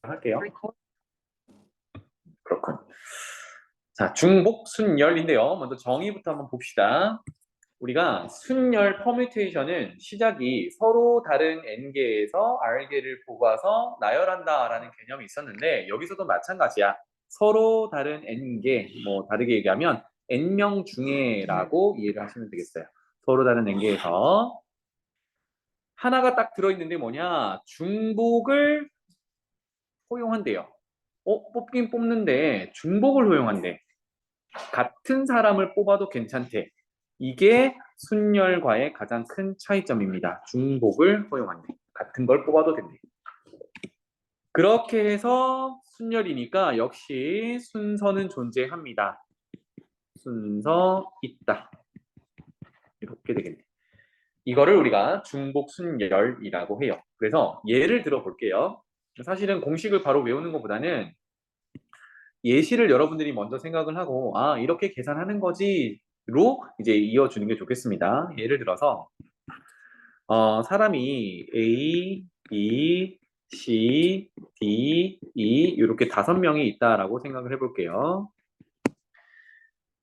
할게요. 그렇군. 자, 중복 순열인데요. 먼저 정의부터 한번 봅시다. 우리가 순열 퍼뮤테이션은 시작이 서로 다른 n개에서 r개를 뽑아서 나열한다라는 개념이 있었는데 여기서도 마찬가지야. 서로 다른 n개, 뭐 다르게 얘기하면 n명 중에라고 이해를 하시면 되겠어요. 서로 다른 n개에서 하나가 딱 들어있는데 뭐냐? 중복을 허용한대요. 뽑긴 뽑는데 중복을 허용한대. 같은 사람을 뽑아도 괜찮대. 이게 순열과의 가장 큰 차이점입니다. 중복을 허용한대. 같은 걸 뽑아도 된대. 그렇게 해서 순열이니까 역시 순서는 존재합니다. 순서 있다. 이렇게 되겠네. 이거를 우리가 중복 순열이라고 해요. 그래서 예를 들어 볼게요. 사실은 공식을 바로 외우는 것보다는 예시를 여러분들이 먼저 생각을 하고 아 이렇게 계산하는 거지로 이제 이어주는 게 좋겠습니다. 예를 들어서 사람이 A, B, C, D, E 이렇게 5명이 있다라고 생각을 해볼게요.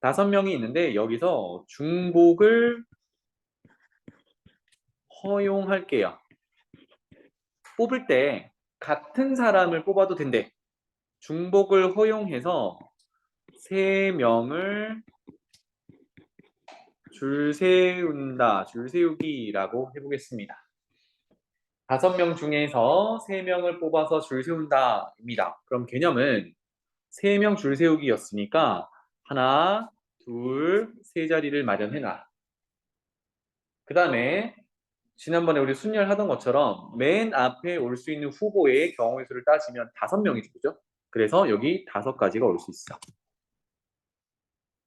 5명이 있는데 여기서 중복을 허용할게요. 뽑을 때 같은 사람을 뽑아도 된대. 중복을 허용해서 3명을 줄 세운다, 줄 세우기라고 해보겠습니다. 5명 중에서 3명을 뽑아서 줄 세운다입니다. 그럼 개념은 3명 줄 세우기였으니까 하나, 둘, 세 자리를 마련해놔. 그 다음에 지난번에 우리 순열하던 것처럼 맨 앞에 올 수 있는 후보의 경우의 수를 따지면 5명이죠, 그죠? 그래서 여기 5가지가 올 수 있어.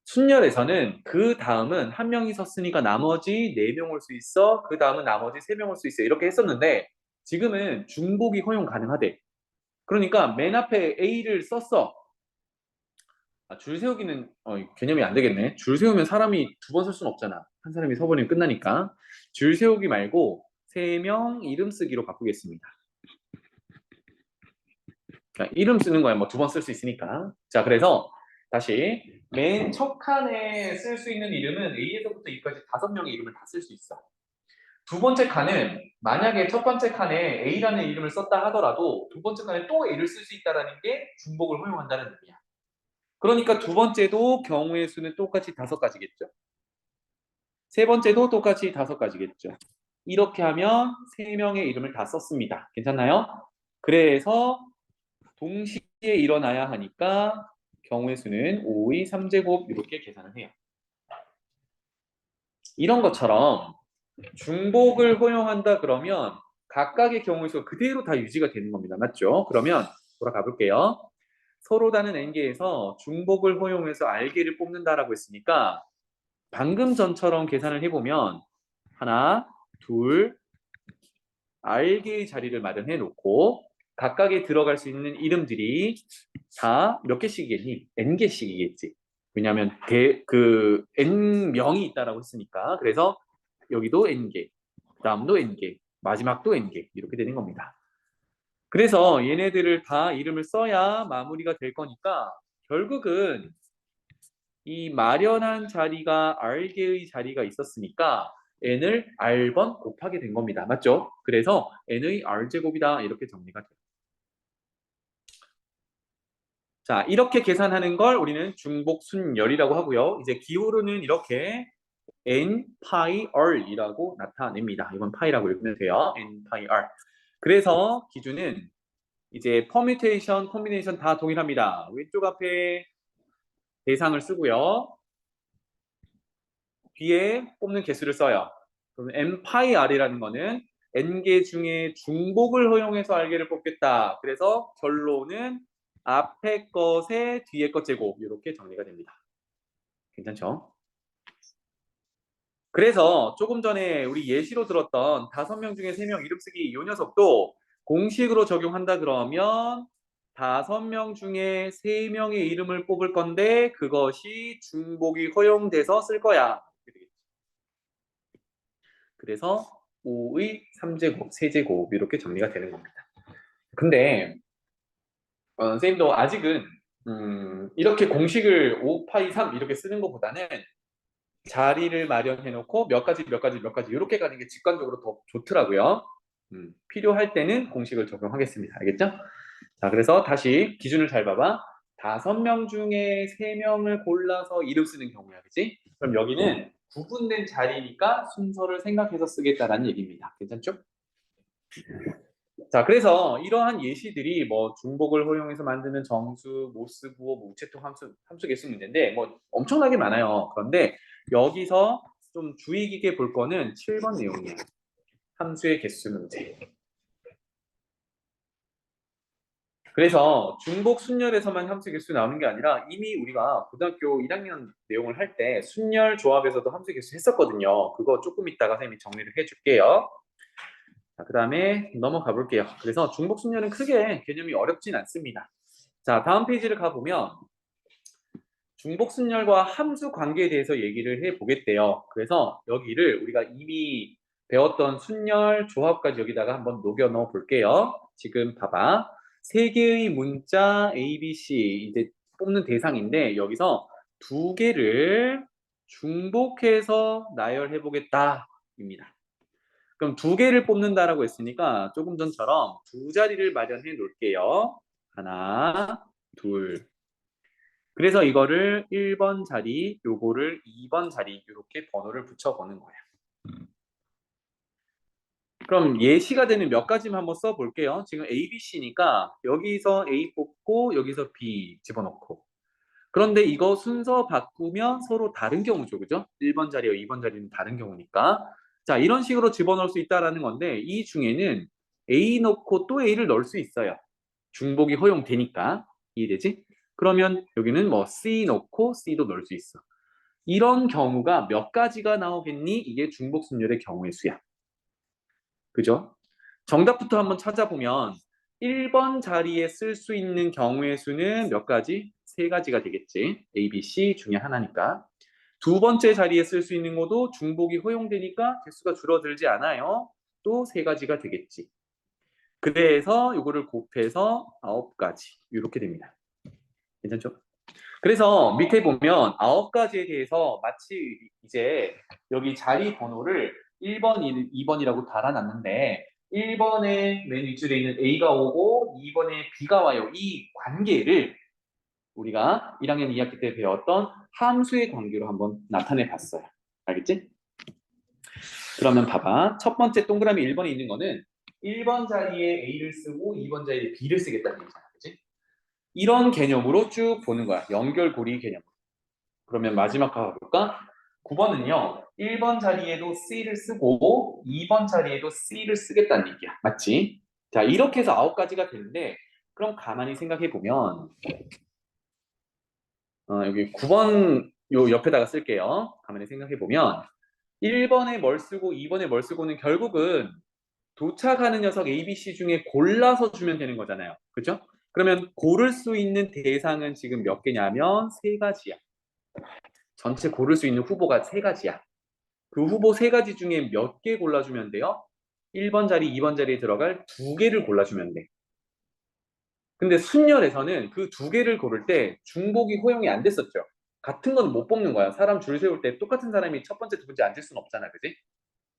순열에서는 그 다음은 한 명이 섰으니까 나머지 4명 올 수 있어. 그 다음은 나머지 3명 올 수 있어. 이렇게 했었는데 지금은 중복이 허용 가능하대. 그러니까 맨 앞에 A를 썼어. 줄 세우기는 개념이 안 되겠네. 줄 세우면 사람이 2번 쓸 수는 없잖아. 한 사람이 서버리면 끝나니까. 줄 세우기 말고 3명 이름 쓰기로 바꾸겠습니다. 그러니까 이름 쓰는 거야. 뭐 2번 쓸 수 있으니까. 자, 그래서 다시 맨 첫 칸에 쓸 수 있는 이름은 A에서부터 E까지 5명의 이름을 다 쓸 수 있어. 두 번째 칸은 만약에 첫 번째 칸에 A라는 이름을 썼다 하더라도 두 번째 칸에 또 A를 쓸 수 있다는 게 중복을 허용한다는 의미야. 그러니까 두 번째도 경우의 수는 똑같이 5가지겠죠. 세 번째도 똑같이 5가지겠죠. 이렇게 하면 3명의 이름을 다 썼습니다. 괜찮나요? 그래서 동시에 일어나야 하니까 경우의 수는 5의 3제곱 이렇게 계산을 해요. 이런 것처럼 중복을 허용한다 그러면 각각의 경우의 수가 그대로 다 유지가 되는 겁니다. 맞죠? 그러면 돌아가 볼게요. 서로 다른 n개에서 중복을 허용해서 r개를 뽑는다라고 했으니까 방금 전처럼 계산을 해보면 하나, 둘, r개의 자리를 마련해 놓고 각각에 들어갈 수 있는 이름들이 다 몇 개씩이겠니? n개씩이겠지. 왜냐하면 그 n명이 있다라고 했으니까. 그래서 여기도 n개, 다음도 n개, 마지막도 n개 이렇게 되는 겁니다. 그래서 얘네들을 다 이름을 써야 마무리가 될 거니까 결국은 이 마련한 자리가 r개의 자리가 있었으니까 n을 r번 곱하게 된 겁니다. 맞죠? 그래서 n의 r제곱이다 이렇게 정리가 돼요. 자, 이렇게 계산하는 걸 우리는 중복순열이라고 하고요. 이제 기호로는 이렇게 n 파이 r이라고 나타냅니다. 이건 파이라고 읽으면 돼요. n 파이 r. 그래서 기준은 이제 퍼뮤테이션, 콤비네이션 다 동일합니다. 왼쪽 앞에 대상을 쓰고요. 뒤에 뽑는 개수를 써요. 그럼 n 파이 r이라는 거는 n개 중에 중복을 허용해서 r개를 뽑겠다. 그래서 결론은 앞에 것에 뒤에 것 제곱 이렇게 정리가 됩니다. 괜찮죠? 그래서 조금 전에 우리 예시로 들었던 5명 중에 3명 이름 쓰기 이 녀석도 공식으로 적용한다 그러면 5명 중에 3명의 이름을 뽑을 건데 그것이 중복이 허용돼서 쓸 거야. 그래서 5의 3제곱, 세제곱 이렇게 정리가 되는 겁니다. 근데 선생님도 아직은 이렇게 공식을 5파이 3 이렇게 쓰는 것보다는 자리를 마련해 놓고 몇 가지 몇 가지 몇 가지 이렇게 가는 게 직관적으로 더 좋더라고요. 필요할 때는 공식을 적용하겠습니다. 알겠죠? 자, 그래서 다시 기준을 잘 봐봐. 5명 중에 3명을 골라서 이름 쓰는 경우야, 그치? 그럼 여기는 구분된 자리니까 순서를 생각해서 쓰겠다라는 얘기입니다. 괜찮죠? 자, 그래서 이러한 예시들이 뭐 중복을 활용해서 만드는 정수, 모스, 부호, 뭐 우체통 함수 개수 문제인데 뭐 엄청나게 많아요. 그런데 여기서 좀 주의 깊게 볼 거는 7번 내용이에요. 함수의 개수 문제. 그래서 중복 순열에서만 함수 개수 나오는 게 아니라 이미 우리가 고등학교 1학년 내용을 할 때 순열 조합에서도 함수 개수 했었거든요. 그거 조금 이따가 선생님이 정리를 해줄게요. 자, 그 다음에 넘어가 볼게요. 그래서 중복 순열은 크게 개념이 어렵진 않습니다. 자, 다음 페이지를 가보면 중복 순열과 함수 관계에 대해서 얘기를 해보겠대요. 그래서 여기를 우리가 이미 배웠던 순열 조합까지 여기다가 한번 녹여 넣어 볼게요. 지금 봐봐. 세 개의 문자 A, B, C 이제 뽑는 대상인데 여기서 두 개를 중복해서 나열해 보겠다입니다. 그럼 두 개를 뽑는다라고 했으니까 조금 전처럼 두 자리를 마련해 놓을게요. 하나, 둘. 그래서 이거를 1번 자리, 요거를 2번 자리 이렇게 번호를 붙여보는 거예요. 그럼 예시가 되는 몇 가지만 한번 써볼게요. 지금 A, B, C니까 여기서 A 뽑고 여기서 B 집어넣고 그런데 이거 순서 바꾸면 서로 다른 경우죠. 그죠? 1번 자리와 2번 자리는 다른 경우니까 자 이런 식으로 집어넣을 수 있다는 건데 이 중에는 A 넣고 또 A를 넣을 수 있어요. 중복이 허용되니까 이해되지? 그러면 여기는 뭐 C 넣고 C도 넣을 수 있어. 이런 경우가 몇 가지가 나오겠니? 이게 중복 순열의 경우의 수야. 그죠? 정답부터 한번 찾아보면 1번 자리에 쓸 수 있는 경우의 수는 몇 가지? 세 가지가 되겠지. A, B, C 중에 하나니까. 두 번째 자리에 쓸 수 있는 것도 중복이 허용되니까 개수가 줄어들지 않아요. 또 세 가지가 되겠지. 그래서 이거를 곱해서 9가지 이렇게 됩니다. 괜찮죠? 그래서 밑에 보면 9가지에 대해서 마치 이제 여기 자리 번호를 1번, 2번이라고 달아놨는데 1번에 맨 윗줄에 있는 A가 오고 2번에 B가 와요. 이 관계를 우리가 1학년 2학기 때 배웠던 함수의 관계로 한번 나타내 봤어요. 알겠지? 그러면 봐봐. 첫 번째 동그라미 1번에 있는 거는 1번 자리에 A를 쓰고 2번 자리에 B를 쓰겠다는 얘기잖아. 그치? 이런 개념으로 쭉 보는 거야. 연결고리 개념. 그러면 마지막 가볼까? 9번은요. 1번 자리에도 C를 쓰고 2번 자리에도 C를 쓰겠다는 얘기야. 맞지? 자, 이렇게 해서 9가지가 되는데 그럼 가만히 생각해 보면 여기 9번 요 옆에다가 쓸게요. 가만히 생각해 보면 1번에 뭘 쓰고 2번에 뭘 쓰고는 결국은 도착하는 녀석 A, B, C 중에 골라서 주면 되는 거잖아요. 그죠? 그러면 고를 수 있는 대상은 지금 몇 개냐면 세 가지야. 전체 고를 수 있는 후보가 세 가지야. 그 후보 세 가지 중에 몇 개 골라주면 돼요? 1번 자리, 2번 자리에 들어갈 두 개를 골라주면 돼. 근데 순열에서는 그 두 개를 고를 때 중복이 허용이 안 됐었죠. 같은 건 못 뽑는 거야. 사람 줄 세울 때 똑같은 사람이 첫 번째, 두 번째 앉을 수는 없잖아. 그지?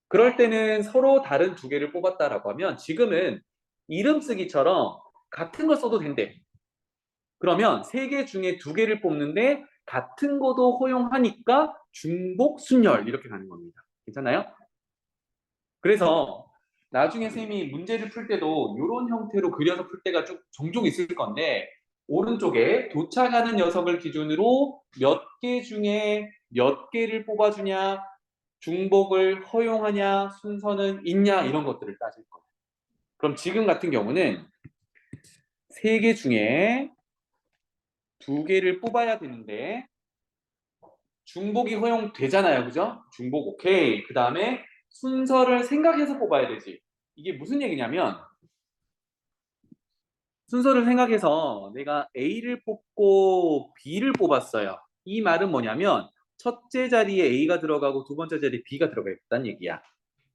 그럴 때는 서로 다른 두 개를 뽑았다라고 하면 지금은 이름 쓰기처럼 같은 걸 써도 된대. 그러면 세 개 중에 두 개를 뽑는데 같은 거도 허용하니까 중복 순열 이렇게 가는 겁니다. 괜찮아요? 그래서 나중에 쌤이 문제를 풀 때도 이런 형태로 그려서 풀 때가 좀 종종 있을 건데 오른쪽에 도착하는 녀석을 기준으로 몇 개 중에 몇 개를 뽑아주냐 중복을 허용하냐 순서는 있냐 이런 것들을 따질 거예요. 그럼 지금 같은 경우는 세 개 중에 두 개를 뽑아야 되는데 중복이 허용되잖아요. 그죠? 중복 오케이. 그 다음에 순서를 생각해서 뽑아야 되지. 이게 무슨 얘기냐면 순서를 생각해서 내가 A를 뽑고 B를 뽑았어요. 이 말은 뭐냐면 첫째 자리에 A가 들어가고 두 번째 자리에 B가 들어가겠다는 얘기야.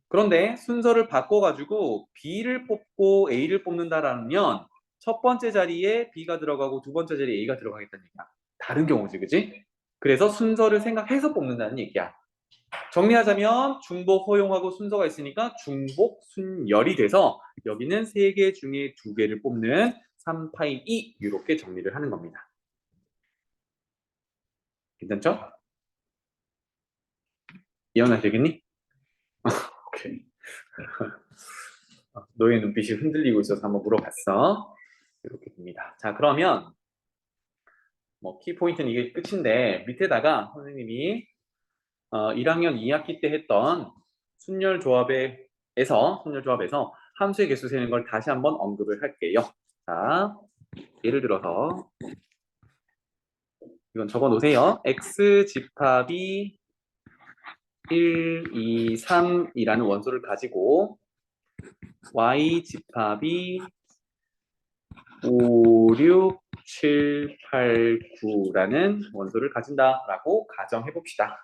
그런데 순서를 바꿔가지고 B를 뽑고 A를 뽑는다라면 첫 번째 자리에 B가 들어가고 두 번째 자리에 A가 들어가겠다는 얘기야. 다른 경우지, 그지? 그래서 순서를 생각해서 뽑는다는 얘기야. 정리하자면 중복, 허용하고 순서가 있으니까 중복, 순열이 돼서 여기는 3개 중에 2개를 뽑는 3파이 2 이렇게 정리를 하는 겁니다. 괜찮죠? 이해나 되겠니? 오케이. 너의 눈빛이 흔들리고 있어서 한번 물어봤어. 이렇게 됩니다. 자, 그러면 뭐 키포인트는 이게 끝인데 밑에다가 선생님이 1학년 2학기 때 했던 순열조합에서 함수의 개수 세는 걸 다시 한번 언급을 할게요. 자, 예를 들어서 이건 적어 놓으세요. x 집합이 1, 2, 3이라는 원소를 가지고 y 집합이 5, 6, 7, 8, 9라는 원소를 가진다라고 가정해 봅시다.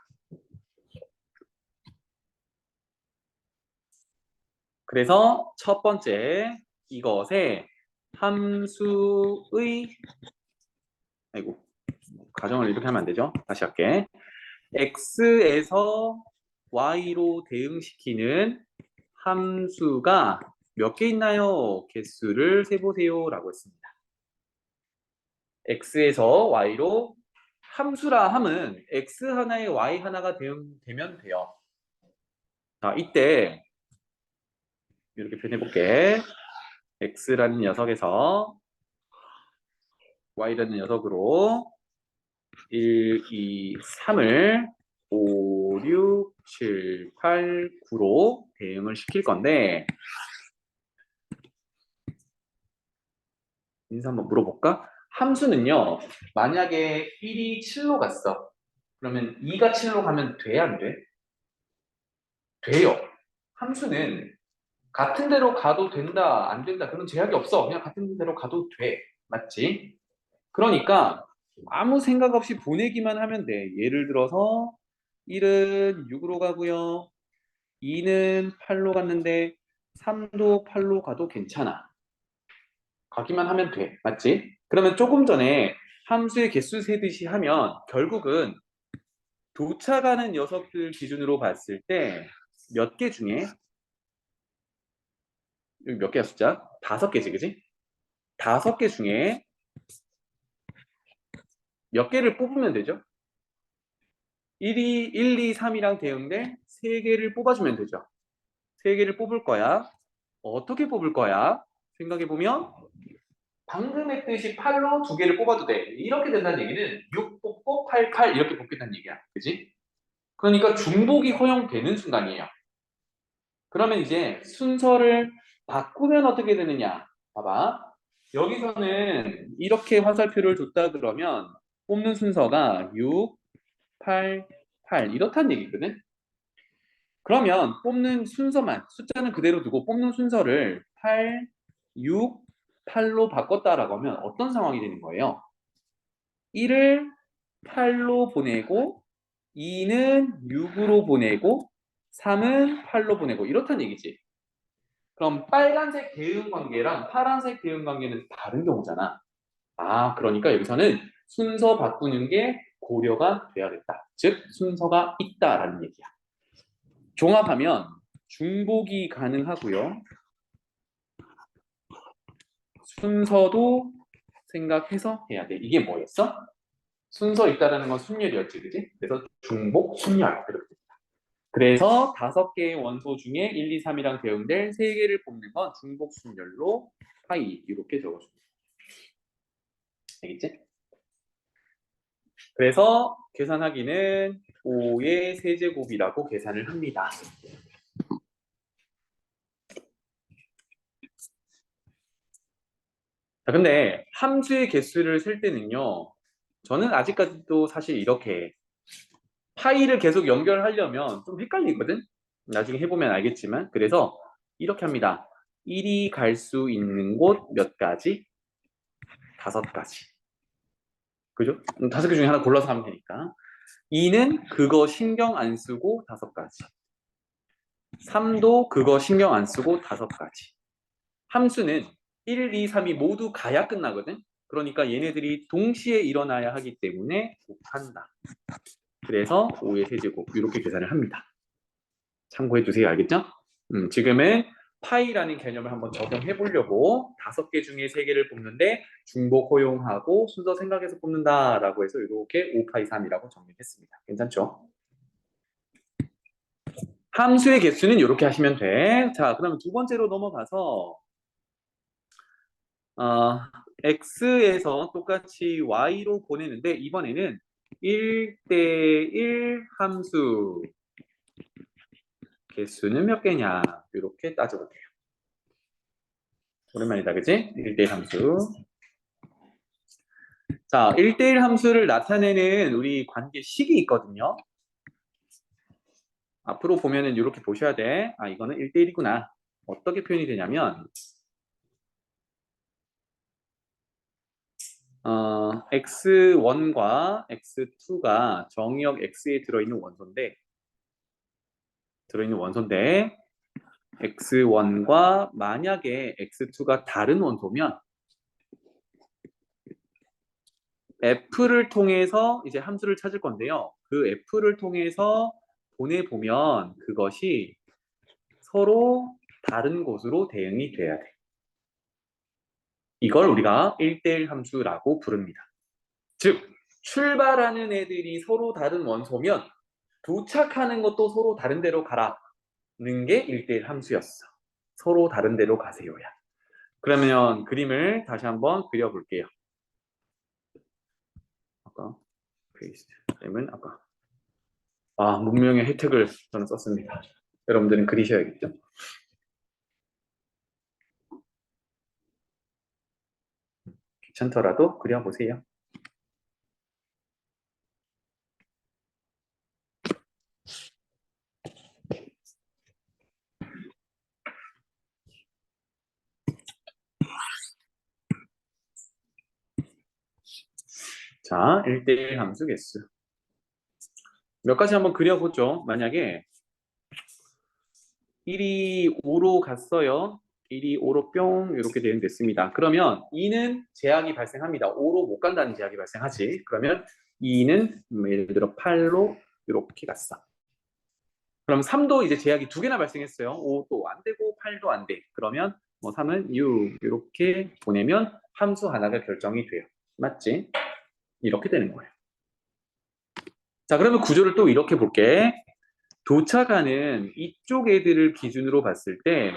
그래서 첫 번째 이것에 함수의 가정을 이렇게 하면 안 되죠. 다시 할게. x에서 y로 대응시키는 함수가 몇 개 있나요? 개수를 세보세요 라고 했습니다. x에서 y로 함수라 함은 x 하나에 y 하나가 되면 돼요. 자, 이때 이렇게 표현해볼게. x라는 녀석에서 y라는 녀석으로 1, 2, 3을 5, 6, 7, 8, 9로 대응을 시킬 건데 인사 한번 물어볼까? 함수는요. 만약에 1이 7로 갔어. 그러면 2가 7로 가면 돼? 안 돼? 돼요. 함수는 같은 대로 가도 된다, 안 된다. 그런 제약이 없어. 그냥 같은 대로 가도 돼. 맞지? 그러니까 아무 생각 없이 보내기만 하면 돼. 예를 들어서 1은 6으로 가고요. 2는 8로 갔는데 3도 8로 가도 괜찮아. 가기만 하면 돼. 맞지? 그러면 조금 전에 함수의 개수 세듯이 하면 결국은 도착하는 녀석들 기준으로 봤을 때 몇 개 중에 여기 몇 개야 숫자? 5개지, 그지? 5개 중에 몇 개를 뽑으면 되죠? 1, 2, 3이랑 대응될 3개를 뽑아주면 되죠. 3개를 뽑을 거야. 어떻게 뽑을 거야? 생각해보면 방금 했듯이 8로 2개를 뽑아도 돼. 이렇게 된다는 얘기는 6 뽑고 8, 8 이렇게 뽑겠다는 얘기야. 그지? 그러니까 중복이 허용되는 순간이에요. 그러면 이제 순서를 바꾸면 어떻게 되느냐? 봐봐. 여기서는 이렇게 화살표를 줬다 그러면 뽑는 순서가 6, 8, 8 이렇다는 얘기거든. 그러면 뽑는 순서만 숫자는 그대로 두고 뽑는 순서를 8, 6, 8로 바꿨다라고 하면 어떤 상황이 되는 거예요? 1을 8로 보내고 2는 6으로 보내고 3은 8로 보내고 이렇다는 얘기지. 그럼 빨간색 대응 관계랑 파란색 대응 관계는 다른 경우잖아. 아, 그러니까 여기서는 순서 바꾸는 게 고려가 돼야겠다. 즉 순서가 있다라는 얘기야. 종합하면 중복이 가능하고요. 순서도 생각해서 해야 돼. 이게 뭐였어? 순서 있다라는 건 순열이었지, 그지? 그래서 중복, 순열 이렇게 됩니다. 그래서 5개의 원소 중에 1, 2, 3이랑 대응될 3개를 뽑는 건 중복, 순열로 파이 이렇게 적어줍니다. 알겠지? 그래서 계산하기는 5의 세제곱이라고 계산을 합니다. 자, 근데 함수의 개수를 셀 때는요. 저는 아직까지도 사실 이렇게 파이를 계속 연결하려면 좀 헷갈리거든? 나중에 해보면 알겠지만 그래서 이렇게 합니다. 1이 갈 수 있는 곳 몇 가지? 5가지. 그죠? 5개 중에 하나 골라서 하면 되니까. 2는 그거 신경 안 쓰고 5가지. 3도 그거 신경 안 쓰고 5가지. 함수는 1, 2, 3이 모두 가야 끝나거든. 그러니까 얘네들이 동시에 일어나야 하기 때문에 곱한다. 그래서 5의 세제곱 이렇게 계산을 합니다. 참고해 주세요. 알겠죠? 지금은 파이라는 개념을 한번 적용해 보려고 5개 중에 3개를 뽑는데 중복 허용하고 순서 생각해서 뽑는다라고 해서 이렇게 5파이 3이라고 정리했습니다. 괜찮죠? 함수의 개수는 이렇게 하시면 돼. 자, 그러면 두 번째로 넘어가서 x에서 똑같이 y로 보내는데 이번에는 1대1 함수 개수는 몇 개냐 이렇게 따져볼게요. 오랜만이다, 그치? 1대1 함수. 자, 1대1 함수를 나타내는 우리 관계식이 있거든요. 앞으로 보면은 이렇게 보셔야 돼. 아, 이거는 1대1이구나. 어떻게 표현이 되냐면 x1과 x2가 정의역 x에 들어있는 원소인데 x1과 만약에 x2가 다른 원소면 f를 통해서 이제 함수를 찾을 건데요. 그 f를 통해서 보내보면 그것이 서로 다른 곳으로 대응이 돼야 돼. 이걸 우리가 1대1 함수라고 부릅니다. 즉, 출발하는 애들이 서로 다른 원소면 도착하는 것도 서로 다른 데로 가라는 게 1대1 함수였어. 서로 다른 데로 가세요야. 그러면 그림을 다시 한번 그려볼게요. 아까 페이스트 그림은 아까 문명의 혜택을 저는 썼습니다. 여러분들은 그리셔야겠죠. 귀찮더라도 그려보세요. 자, 1대1 함수 개수. 몇 가지 한번 그려보죠. 만약에 1이 5로 갔어요. 1이 5로 뿅 이렇게 대응됐습니다. 그러면 2는 제약이 발생합니다. 5로 못 간다는 제약이 발생하지. 그러면 2는 예를 들어 8로 이렇게 갔어. 그럼 3도 이제 제약이 2개나 발생했어요. 5도 안 되고 8도 안 돼. 그러면 3은 6 이렇게 보내면 함수 하나가 결정이 돼요. 맞지? 이렇게 되는 거예요. 자, 그러면 구조를 또 이렇게 볼게. 도착하는 이쪽 애들을 기준으로 봤을 때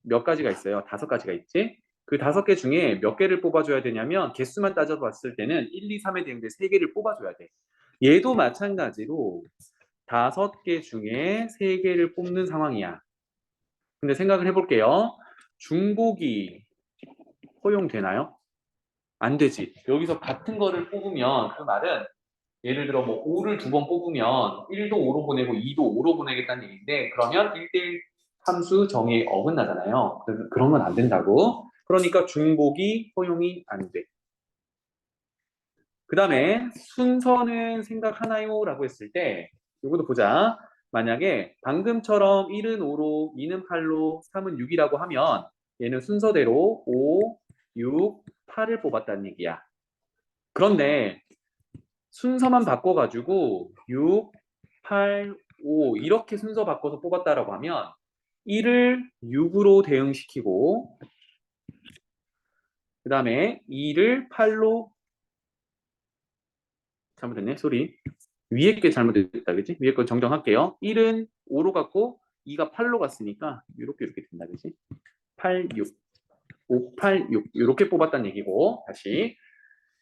몇 가지가 있어요. 5가지가 있지? 그 5개 중에 몇 개를 뽑아줘야 되냐면 개수만 따져봤을 때는 1, 2, 3에 대응돼 3개를 뽑아줘야 돼. 얘도 마찬가지로 5개 중에 3개를 뽑는 상황이야. 근데 생각을 해볼게요. 중복이 허용되나요? 안 되지. 여기서 같은 거를 뽑으면 그 말은 예를 들어 5를 2번 뽑으면 1도 5로 보내고 2도 5로 보내겠다는 얘기인데 그러면 1대1 함수 정의에 어긋나잖아요. 그래서 그런 건 안 된다고. 그러니까 중복이 허용이 안 돼. 그 다음에 순서는 생각하나요? 라고 했을 때 이것도 보자. 만약에 방금처럼 1은 5로 2는 8로 3은 6이라고 하면 얘는 순서대로 5, 6, 8을 뽑았다는 얘기야. 그런데 순서만 바꿔가지고 6, 8, 5 이렇게 순서 바꿔서 뽑았다라고 하면 1을 6으로 대응시키고 그 다음에 2를 8로 잘못됐네 소리 위에 게 잘못됐다 그지? 위에 거 정정할게요. 1은 5로 갔고 2가 8로 갔으니까 이렇게 된다 그지? 8, 6 5, 8, 6 이렇게 뽑았다는 얘기고 다시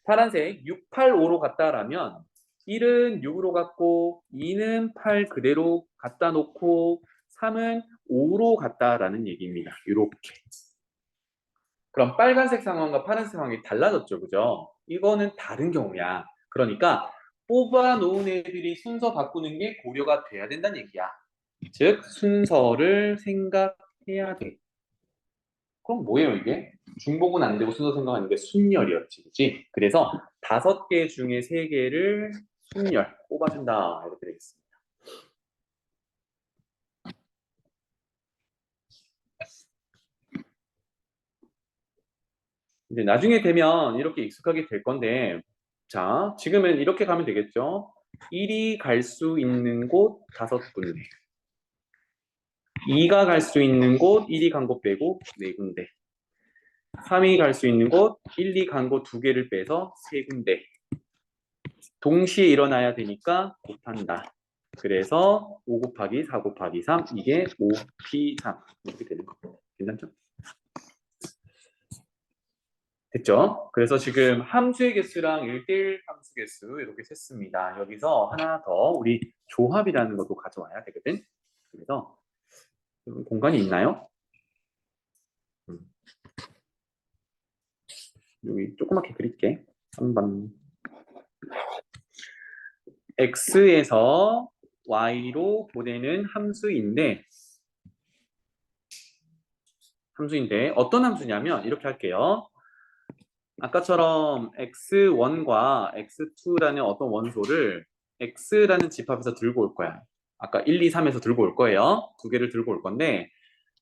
파란색 6, 8, 5로 갔다라면 1은 6으로 갔고 2는 8 그대로 갖다 놓고 3은 5로 갔다라는 얘기입니다. 이렇게. 그럼 빨간색 상황과 파란색 상황이 달라졌죠. 그죠? 이거는 다른 경우야. 그러니까 뽑아 놓은 애들이 순서 바꾸는 게 고려가 돼야 된다는 얘기야. 즉 순서를 생각해야 돼. 그럼 뭐예요 이게? 중복은 안 되고 순서 생각하는 게 순열이었지, 그치? 그래서 5개 중에 3개를 순열 뽑아준다 이렇게 되겠습니다. 이제 나중에 되면 이렇게 익숙하게 될 건데, 자, 지금은 이렇게 가면 되겠죠? 1이 갈 수 있는 곳 5군데. 2가 갈 수 있는 곳 1이 간 곳 빼고 4군데. 3이 갈 수 있는 곳 1, 2 간 곳 2개를 빼서 3군데. 동시에 일어나야 되니까 곱한다. 그래서 5 곱하기 4 곱하기 3 이게 5p3 이렇게 되는 겁니다. 괜찮죠? 됐죠? 그래서 지금 함수의 개수랑 1대1 함수 개수 이렇게 셌습니다. 여기서 하나 더 우리 조합이라는 것도 가져와야 되거든. 그래서 공간이 있나요? 여기 조그맣게 그릴게. 3번 x에서 y로 보내는 함수인데 어떤 함수냐면 이렇게 할게요. 아까처럼 x1과 x2라는 어떤 원소를 x라는 집합에서 들고 올 거야. 아까 1, 2, 3에서 들고 올 거예요. 두 개를 들고 올 건데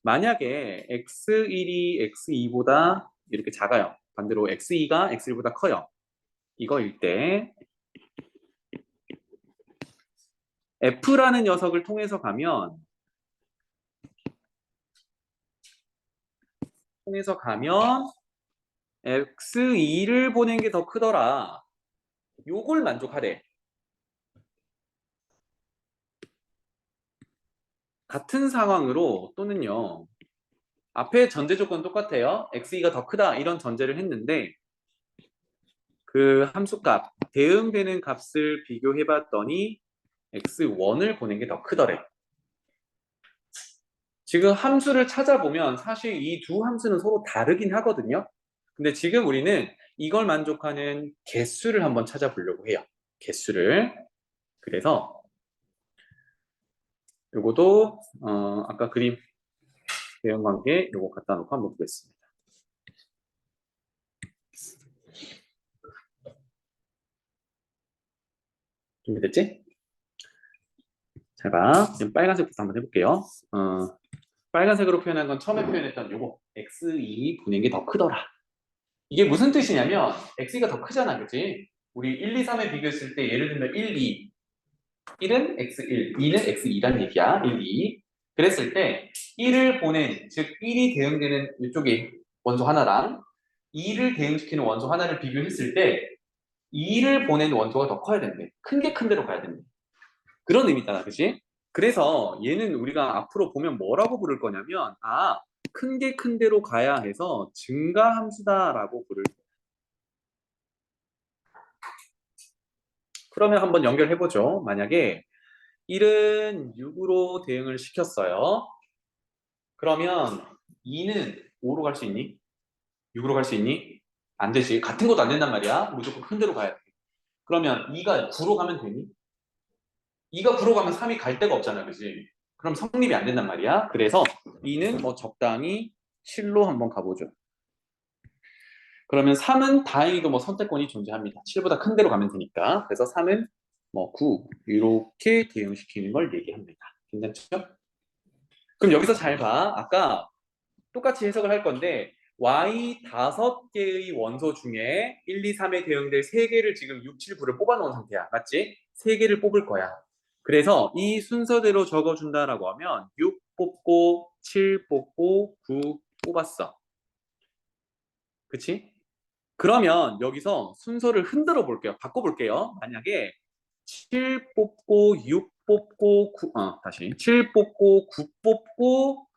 만약에 x1이 x2보다 이렇게 작아요. 반대로 x2가 x1보다 커요. 이거일 때 f라는 녀석을 통해서 가면 x2를 보낸 게 더 크더라. 요걸 만족하래. 같은 상황으로 또는요. 앞에 전제 조건 똑같아요. x2가 더 크다 이런 전제를 했는데 그 함수값, 대응되는 값을 비교해 봤더니 x1을 보낸 게 더 크더래. 지금 함수를 찾아보면 사실 이 두 함수는 서로 다르긴 하거든요. 근데 지금 우리는 이걸 만족하는 개수를 한번 찾아보려고 해요. 개수를. 그래서 요것도 아까 그림 대응관계 요거 갖다 놓고 한번 보겠습니다. 준비됐지? 잘 봐. 지금 빨간색부터 한번 해볼게요. 빨간색으로 표현한 건 처음에 표현했던 요거 x2 보낸 게 더 크더라. 이게 무슨 뜻이냐면 x2가 더 크잖아, 그치? 우리 1, 2, 3에 비교했을 때 예를 들면 1, 2 1은 x1, 2는 x2란 얘기야. 1, 2 그랬을 때 1을 보낸, 즉 1이 대응되는 이쪽에 원소 하나랑 2를 대응시키는 원소 하나를 비교했을 때 2를 보낸 원소가 더 커야 된대. 큰 게 큰 데로 가야 된대. 그런 의미잖아, 그치? 그래서 얘는 우리가 앞으로 보면 뭐라고 부를 거냐면 큰 게 큰 데로 가야 해서 증가함수다라고 부를 거야. 그러면 한번 연결해보죠. 만약에 1은 6으로 대응을 시켰어요. 그러면 2는 5로 갈 수 있니? 6으로 갈 수 있니? 안 되지. 같은 것도 안 된단 말이야. 무조건 큰 데로 가야 돼. 그러면 2가 9로 가면 되니? 2가 9로 가면 3이 갈 데가 없잖아. 그지? 그럼 성립이 안 된단 말이야. 그래서 2는 뭐 적당히 7로 한번 가보죠. 그러면 3은 다행히도 뭐 선택권이 존재합니다. 7보다 큰 데로 가면 되니까. 그래서 3은 뭐 9 이렇게 대응시키는 걸 얘기합니다. 괜찮죠? 그럼 여기서 잘 봐. 아까 똑같이 해석을 할 건데 y 5개의 원소 중에 1, 2, 3에 대응될 3개를 지금 6, 7, 9를 뽑아놓은 상태야. 맞지? 3개를 뽑을 거야. 그래서 이 순서대로 적어준다라고 하면 6 뽑고 7 뽑고 9 뽑았어. 그치? 그러면 여기서 순서를 흔들어 볼게요. 바꿔볼게요. 만약에 7 뽑고 6 뽑고 9, 다시 7 뽑고 9 뽑고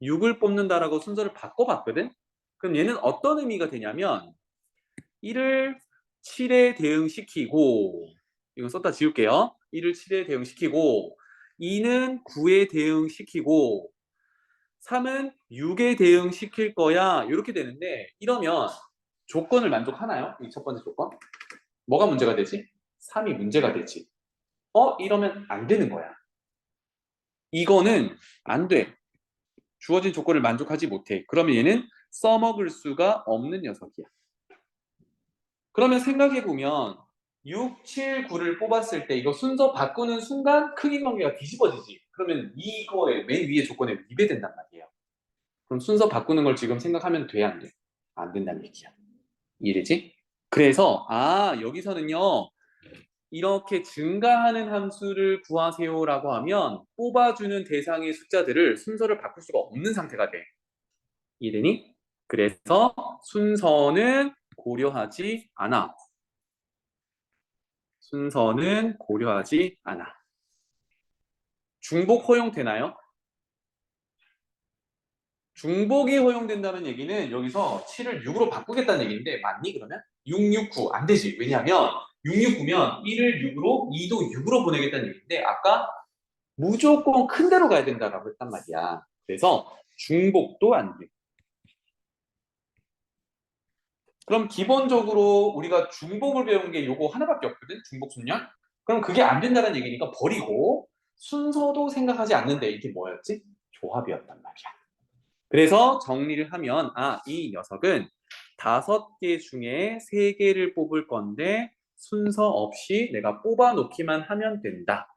6을 뽑는다라고 순서를 바꿔봤거든? 그럼 얘는 어떤 의미가 되냐면 1을 7에 대응시키고 이거 썼다 지울게요. 1을 7에 대응시키고 2는 9에 대응시키고 3은 6에 대응시킬 거야. 이렇게 되는데 이러면 조건을 만족하나요? 이 첫 번째 조건. 뭐가 문제가 되지? 3이 문제가 되지. 이러면 안 되는 거야. 이거는 안 돼. 주어진 조건을 만족하지 못해. 그러면 얘는 써먹을 수가 없는 녀석이야. 그러면 생각해보면 6, 7, 9를 뽑았을 때 이거 순서 바꾸는 순간 크기 관계가 뒤집어지지. 그러면 이거의 맨 위에 조건에 위배된단 말이에요. 그럼 순서 바꾸는 걸 지금 생각하면 돼, 안 돼? 안 된다는 얘기야. 이해되지? 그래서 여기서는요. 이렇게 증가하는 함수를 구하세요라고 하면 뽑아주는 대상의 숫자들을 순서를 바꿀 수가 없는 상태가 돼. 이해되니? 그래서 순서는 고려하지 않아. 순서는 고려하지 않아. 중복 허용되나요? 중복이 허용된다는 얘기는 여기서 7을 6으로 바꾸겠다는 얘기인데 맞니 그러면? 6, 6, 9 안 되지. 왜냐하면 6, 6, 9면 1을 6으로 2도 6으로 보내겠다는 얘기인데 아까 무조건 큰 데로 가야 된다라고 했단 말이야. 그래서 중복도 안 돼. 그럼 기본적으로 우리가 중복을 배운 게 요거 하나밖에 없거든. 중복 순열. 그럼 그게 안 된다는 얘기니까 버리고 순서도 생각하지 않는데 이게 뭐였지? 조합이었단 말이야. 그래서 정리를 하면 이 녀석은 5개 중에 3개를 뽑을 건데 순서 없이 내가 뽑아 놓기만 하면 된다.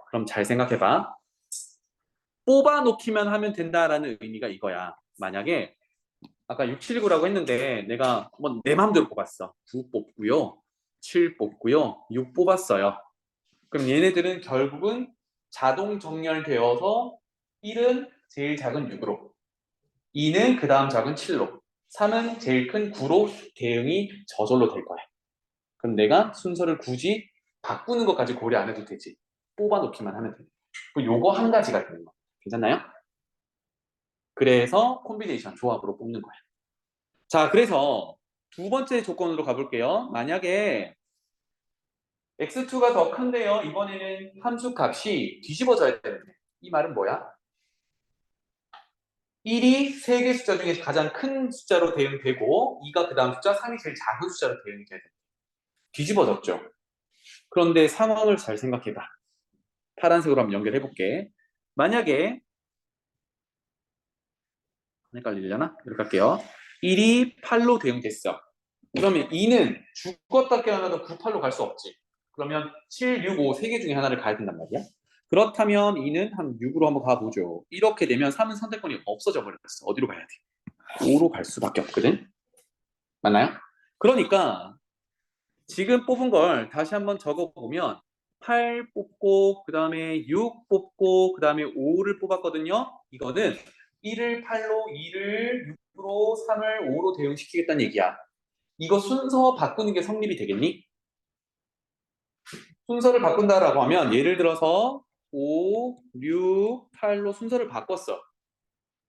그럼 잘 생각해봐. 뽑아 놓기만 하면 된다라는 의미가 이거야. 만약에 아까 6, 7, 9라고 했는데 내가 뭐 내 마음대로 뽑았어. 9 뽑고요. 7 뽑고요. 6 뽑았어요. 그럼 얘네들은 결국은 자동 정렬되어서 1은 제일 작은 6으로 2는 그 다음 작은 7로 3은 제일 큰 9로 대응이 저절로 될 거야. 그럼 내가 순서를 굳이 바꾸는 것까지 고려 안 해도 되지. 뽑아 놓기만 하면 돼. 요거 한 가지가 되는 거. 괜찮나요? 그래서 콤비네이션 조합으로 뽑는 거야. 자, 그래서 두 번째 조건으로 가볼게요. 만약에 x2가 더 큰데요. 이번에는 함수 값이 뒤집어져야 되는데 이 말은 뭐야? 1이 3개 숫자 중에 가장 큰 숫자로 대응되고 2가 그 다음 숫자, 3이 제일 작은 숫자로 대응이 돼야 돼. 뒤집어졌죠. 그런데 상황을 잘 생각해봐. 파란색으로 한번 연결해볼게. 만약에 헷갈리려나? 이렇게 할게요. 1이 8로 대응됐어. 그러면 2는 죽었다 깨어나도 9, 8로 갈 수 없지. 그러면 7, 6, 5 3개 중에 하나를 가야 된단 말이야. 그렇다면 2는 한 6으로 한번 가보죠. 이렇게 되면 3은 선택권이 없어져 버렸어. 어디로 가야 돼? 5로 갈 수밖에 없거든. 맞나요? 그러니까 지금 뽑은 걸 다시 한번 적어보면 8 뽑고 그 다음에 6 뽑고 그 다음에 5를 뽑았거든요. 이거는 1을 8로 2를 6으로 3을 5로 대응시키겠다는 얘기야. 이거 순서 바꾸는 게 성립이 되겠니? 순서를 바꾼다라고 하면 예를 들어서 5, 6, 8로 순서를 바꿨어.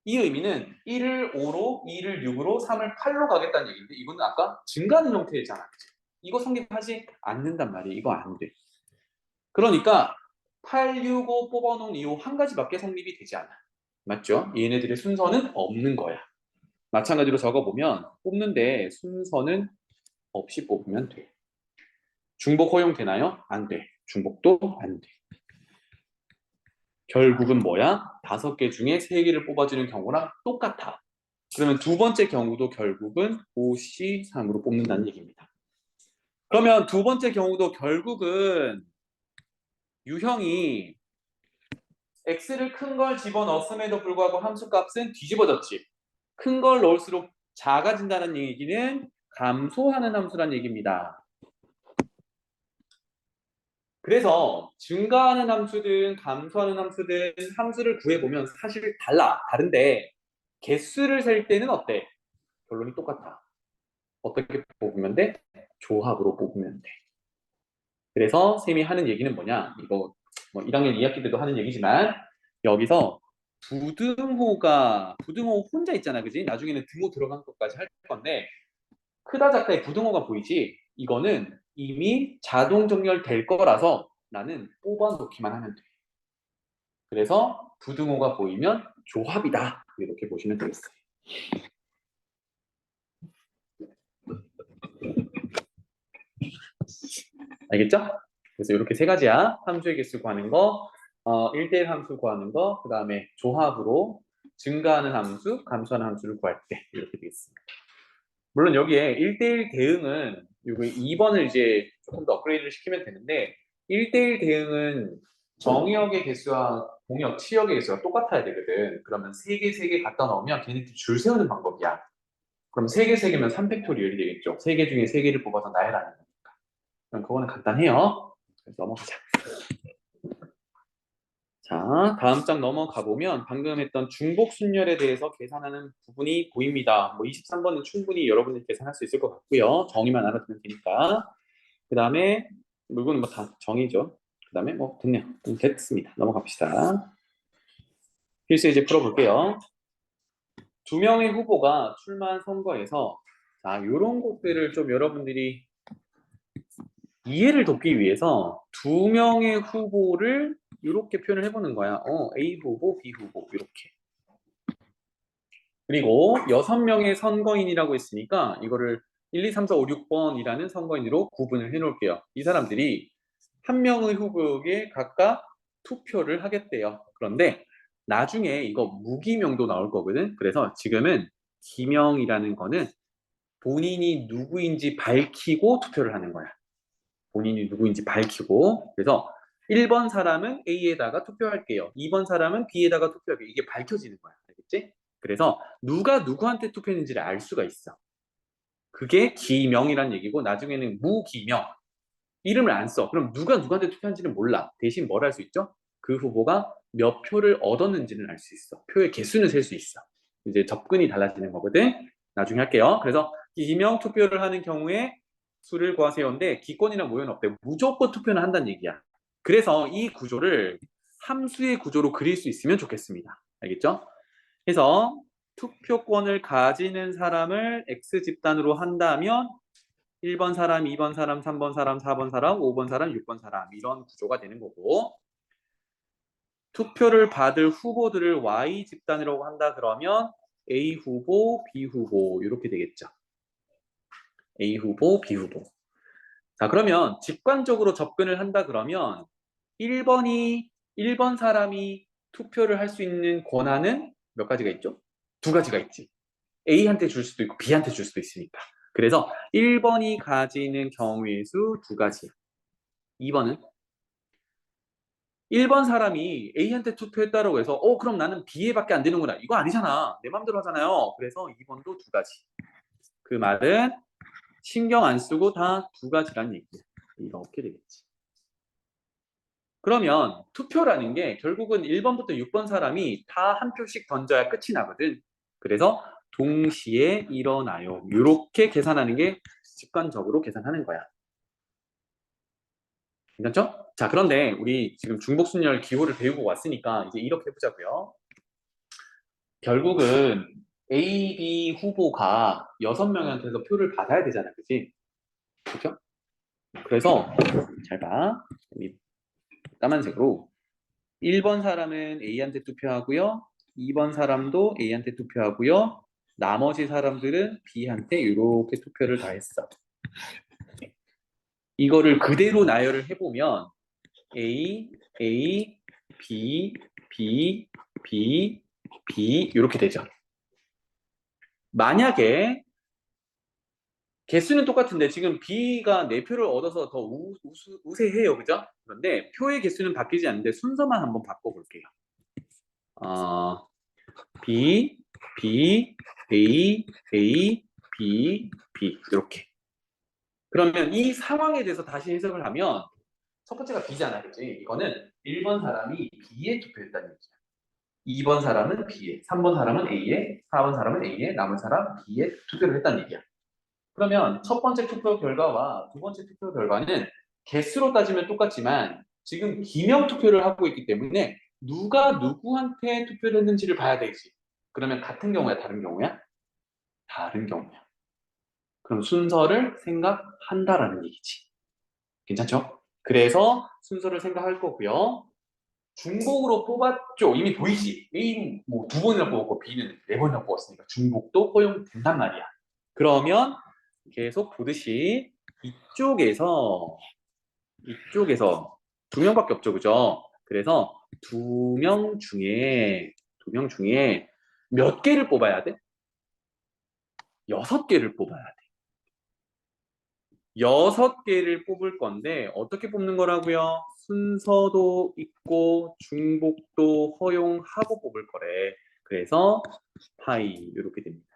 이 의미는 1을 5로, 2를 6으로, 3을 8로 가겠다는 얘기인데 이거는 아까 증가하는 형태잖아. 이거 성립하지 않는단 말이에요. 이거 안 돼. 그러니까 8, 6, 5 뽑아놓은 이후 한 가지밖에 성립이 되지 않아. 맞죠? 얘네들의 순서는 없는 거야. 마찬가지로 적어보면 뽑는데 순서는 없이 뽑으면 돼. 중복 허용되나요? 안 돼. 중복도 안 돼. 결국은 뭐야? 5개 중에 3개를 뽑아주는 경우랑 똑같아. 그러면 두 번째 경우도 결국은 OC3으로 뽑는다는 얘기입니다. 그러면 두 번째 경우도 결국은 유형이 x를 큰 걸 집어넣었음에도 불구하고 함수값은 뒤집어졌지. 큰 걸 넣을수록 작아진다는 얘기는 감소하는 함수란 얘기입니다. 그래서 증가하는 함수든 감소하는 함수든 함수를 구해보면 사실 다른데 개수를 셀 때는 어때? 결론이 똑같아. 어떻게 뽑으면 돼? 조합으로 뽑으면 돼. 그래서 쌤이 하는 얘기는 뭐냐? 이거 뭐 1학년 2학기 때도 하는 얘기지만 여기서 부등호 혼자 있잖아, 그지? 나중에는 등호 들어간 것까지 할 건데 크다 작다의 부등호가 보이지? 이거는 이미 자동 정렬될 거라서 나는 뽑아 놓기만 하면 돼. 그래서 부등호가 보이면 조합이다. 이렇게 보시면 되겠어요. 알겠죠? 그래서 이렇게 세 가지야. 함수의 개수 구하는 거, 1대1 함수 구하는 거, 그 다음에 조합으로 증가하는 함수, 감소하는 함수를 구할 때 이렇게 되겠습니다. 물론 여기에 1대1 대응은 요거 2번을 이제 조금 더 업그레이드를 시키면 되는데 1대1 대응은 정의역의 개수와 공역, 치역의 개수가 똑같아야 되거든. 그러면 3개, 3개 갖다 넣으면 걔네들 줄 세우는 방법이야. 그럼 3개, 3개면 3팩토리얼이 되겠죠. 3개 중에 3개를 뽑아서 나열하는 거니까. 그럼 그거는 간단해요. 그래서 넘어가자. 자, 다음 장 넘어가 보면 방금 했던 중복 순열에 대해서 계산하는 부분이 보입니다. 뭐 23번은 충분히 여러분들이 계산할 수 있을 것 같고요. 정의만 알아두면 되니까. 그 다음에 물건은 뭐 다 정의죠. 그 다음에 뭐 됐네요. 됐습니다. 넘어갑시다. 필수 이제 풀어볼게요. 2명의 후보가 출마한 선거에서 자, 요런 것들을 좀 여러분들이 이해를 돕기 위해서 2명의 후보를 이렇게 표현을 해보는 거야. A 후보, B 후보 이렇게. 그리고 6명의 선거인이라고 했으니까 이거를 1, 2, 3, 4, 5, 6번이라는 선거인으로 구분을 해놓을게요. 이 사람들이 한 명의 후보에게 각각 투표를 하겠대요. 그런데 나중에 이거 무기명도 나올 거거든. 그래서 지금은 기명이라는 거는 본인이 누구인지 밝히고 투표를 하는 거야. 본인이 누구인지 밝히고. 그래서 1번 사람은 A에다가 투표할게요. 2번 사람은 B에다가 투표할게요. 이게 밝혀지는 거야. 알겠지? 그래서 누가 누구한테 투표했는지를 알 수가 있어. 그게 기명이란 얘기고 나중에는 무기명. 이름을 안 써. 그럼 누가 누구한테 투표한지는 몰라. 대신 뭘 할 수 있죠? 그 후보가 몇 표를 얻었는지는 알 수 있어. 표의 개수는 셀 수 있어. 이제 접근이 달라지는 거거든. 나중에 할게요. 그래서 기명 투표를 하는 경우에 수를 구하세요인데 기권이나 모여는 없대. 무조건 투표는 한다는 얘기야. 그래서 이 구조를 함수의 구조로 그릴 수 있으면 좋겠습니다. 알겠죠? 그래서 투표권을 가지는 사람을 X 집단으로 한다면 1번 사람, 2번 사람, 3번 사람, 4번 사람, 5번 사람, 6번 사람 이런 구조가 되는 거고 투표를 받을 후보들을 Y 집단이라고 한다 그러면 A 후보, B 후보 이렇게 되겠죠. A 후보, B 후보. 자, 그러면 직관적으로 접근을 한다 그러면 1번 사람이 투표를 할 수 있는 권한은 몇 가지가 있죠? 2가지가 있지. A한테 줄 수도 있고 B한테 줄 수도 있으니까. 그래서 1번이 가지는 경우의 수 2가지야. 2번은 1번 사람이 A한테 투표했다고 해서 그럼 나는 B에밖에 안 되는구나. 이거 아니잖아. 내 맘대로 하잖아요. 그래서 2번도 2가지. 그 말은 신경 안 쓰고 다 2가지란 얘기야. 이렇게 되겠지. 그러면 투표라는 게 결국은 1번부터 6번 사람이 다 한 표씩 던져야 끝이 나거든. 그래서 동시에 일어나요. 이렇게 계산하는 게 직관적으로 계산하는 거야. 괜찮죠? 자, 그런데 우리 지금 중복순열 기호를 배우고 왔으니까 이제 이렇게 해보자고요. 결국은 A, B 후보가 6명한테서 표를 받아야 되잖아. 그치? 그렇죠? 그래서 잘 봐. 까만색으로 1번 사람은 A한테 투표하고요. 2번 사람도 A한테 투표하고요. 나머지 사람들은 B한테 이렇게 투표를 다 했어. 이거를 그대로 나열을 해보면 A, A, B, B, B, B 이렇게 되죠. 만약에 개수는 똑같은데 지금 B가 4표를 얻어서 더 우세해요. 그죠? 그런데 표의 개수는 바뀌지 않는데 순서만 한번 바꿔볼게요. B, B, A, A, B, B 이렇게. 그러면 이 상황에 대해서 다시 해석을 하면 첫 번째가 B잖아. 그치? 이거는 1번 사람이 B에 투표했다는 얘기야. 2번 사람은 B에, 3번 사람은 A에, 4번 사람은 A에, 남은 사람 B에 투표를 했다는 얘기야. 그러면 첫 번째 투표 결과와 두 번째 투표 결과는 개수로 따지면 똑같지만 지금 기명 투표를 하고 있기 때문에 누가 누구한테 투표를 했는지를 봐야 되지. 그러면 같은 경우야, 다른 경우야? 다른 경우야. 그럼 순서를 생각한다라는 얘기지. 괜찮죠? 그래서 순서를 생각할 거고요. 중복으로 뽑았죠. 이미 보이지? A는 뭐 2번이나 뽑았고 B는 4번이나 뽑았으니까 중복도 허용된단 말이야. 그러면 계속 보듯이 이쪽에서 2명밖에 없죠. 그죠? 그래서 2명 중에 몇 개를 뽑아야 돼? 6개를 뽑아야 돼. 6개를 뽑을 건데 어떻게 뽑는 거라고요? 순서도 있고 중복도 허용하고 뽑을 거래. 그래서 파이 이렇게 됩니다.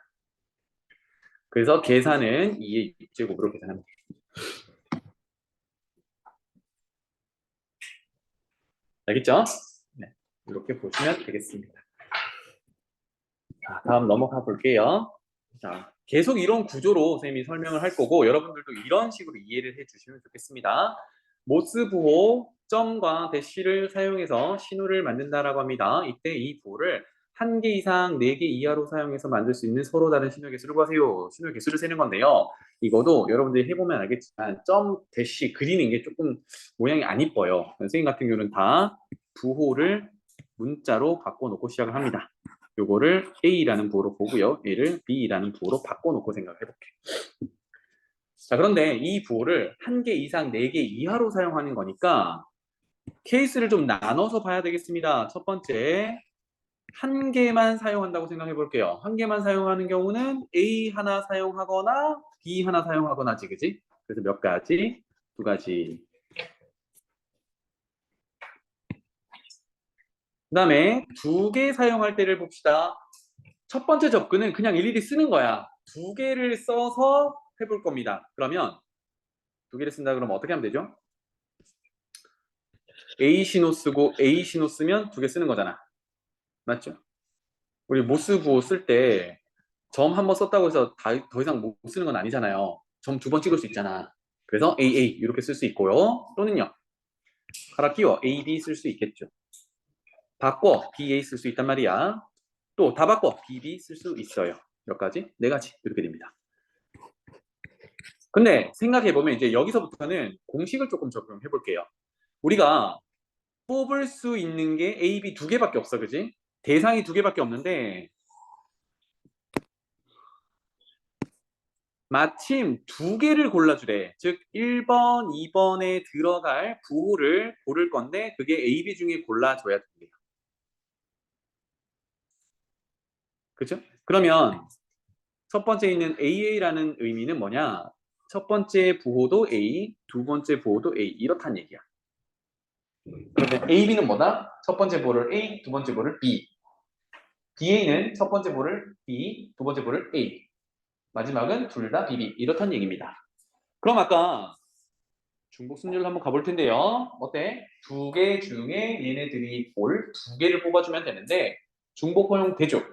그래서 계산은 2의 6제곱으로 계산합니다. 알겠죠? 네, 이렇게 보시면 되겠습니다. 자, 다음 넘어가 볼게요. 자, 계속 이런 구조로 선생님이 설명을 할 거고 여러분들도 이런 식으로 이해를 해주시면 좋겠습니다. 모스 부호 점과 대시를 사용해서 신호를 만든다라고 합니다. 이때 이 부호를 1개 이상 4개 이하로 사용해서 만들 수 있는 서로 다른 신호 개수를 구하세요. 신호 개수를 세는 건데요. 이거도 여러분들이 해보면 알겠지만 점, 대시 그리는 게 조금 모양이 안 이뻐요. 선생님 같은 경우는 다 부호를 문자로 바꿔놓고 시작을 합니다. 요거를 A라는 부호로 보고요. A를 B라는 부호로 바꿔놓고 생각을 해볼게요. 자, 그런데 이 부호를 1개 이상 4개 이하로 사용하는 거니까 케이스를 좀 나눠서 봐야 되겠습니다. 첫 번째, 1개만 사용한다고 생각해 볼게요. 1개만 사용하는 경우는 A 하나 사용하거나 B 하나 사용하거나지, 그지? 그래서 몇 가지? 2가지. 그 다음에 2개 사용할 때를 봅시다. 첫 번째 접근은 그냥 일일이 쓰는 거야. 2개를 써서 해볼 겁니다. 그러면 2개를 쓴다 그러면 어떻게 하면 되죠? A 신호 쓰고 A 신호 쓰면 2개 쓰는 거잖아. 맞죠? 우리 모스 부호 쓸 때 점 한 번 썼다고 해서 더 이상 못 쓰는 건 아니잖아요. 점 2번 찍을 수 있잖아. 그래서 AA 이렇게 쓸 수 있고요. 또는요. 갈아 끼워 AB 쓸 수 있겠죠. 바꿔 BA 쓸 수 있단 말이야. 또 다 바꿔 BB 쓸 수 있어요. 몇 가지? 4가지 이렇게 됩니다. 근데 생각해보면 이제 여기서부터는 공식을 조금 적용해 볼게요. 우리가 뽑을 수 있는 게 A, B 2개밖에 없어, 그지? 대상이 2개밖에 없는데 마침 2개를 골라주래. 즉 1번, 2번에 들어갈 부호를 고를 건데 그게 A, B 중에 골라줘야 돼요. 그죠? 그러면 첫 번째 있는 AA라는 의미는 뭐냐? 첫 번째 부호도 A, 2번째 부호도 A 이렇다는 얘기야. 그런데 A, B는 뭐다? 첫 번째 부호를 A, 2번째 부호를 B. BA는 첫 번째 부호를 B, 2번째 부호를 A. 마지막은 둘 다 BB 이렇다는 얘기입니다. 그럼 아까 중복 순열로 한번 가볼 텐데요. 어때? 2개 중에 얘네들이 볼 2개를 뽑아주면 되는데 중복 허용 되죠?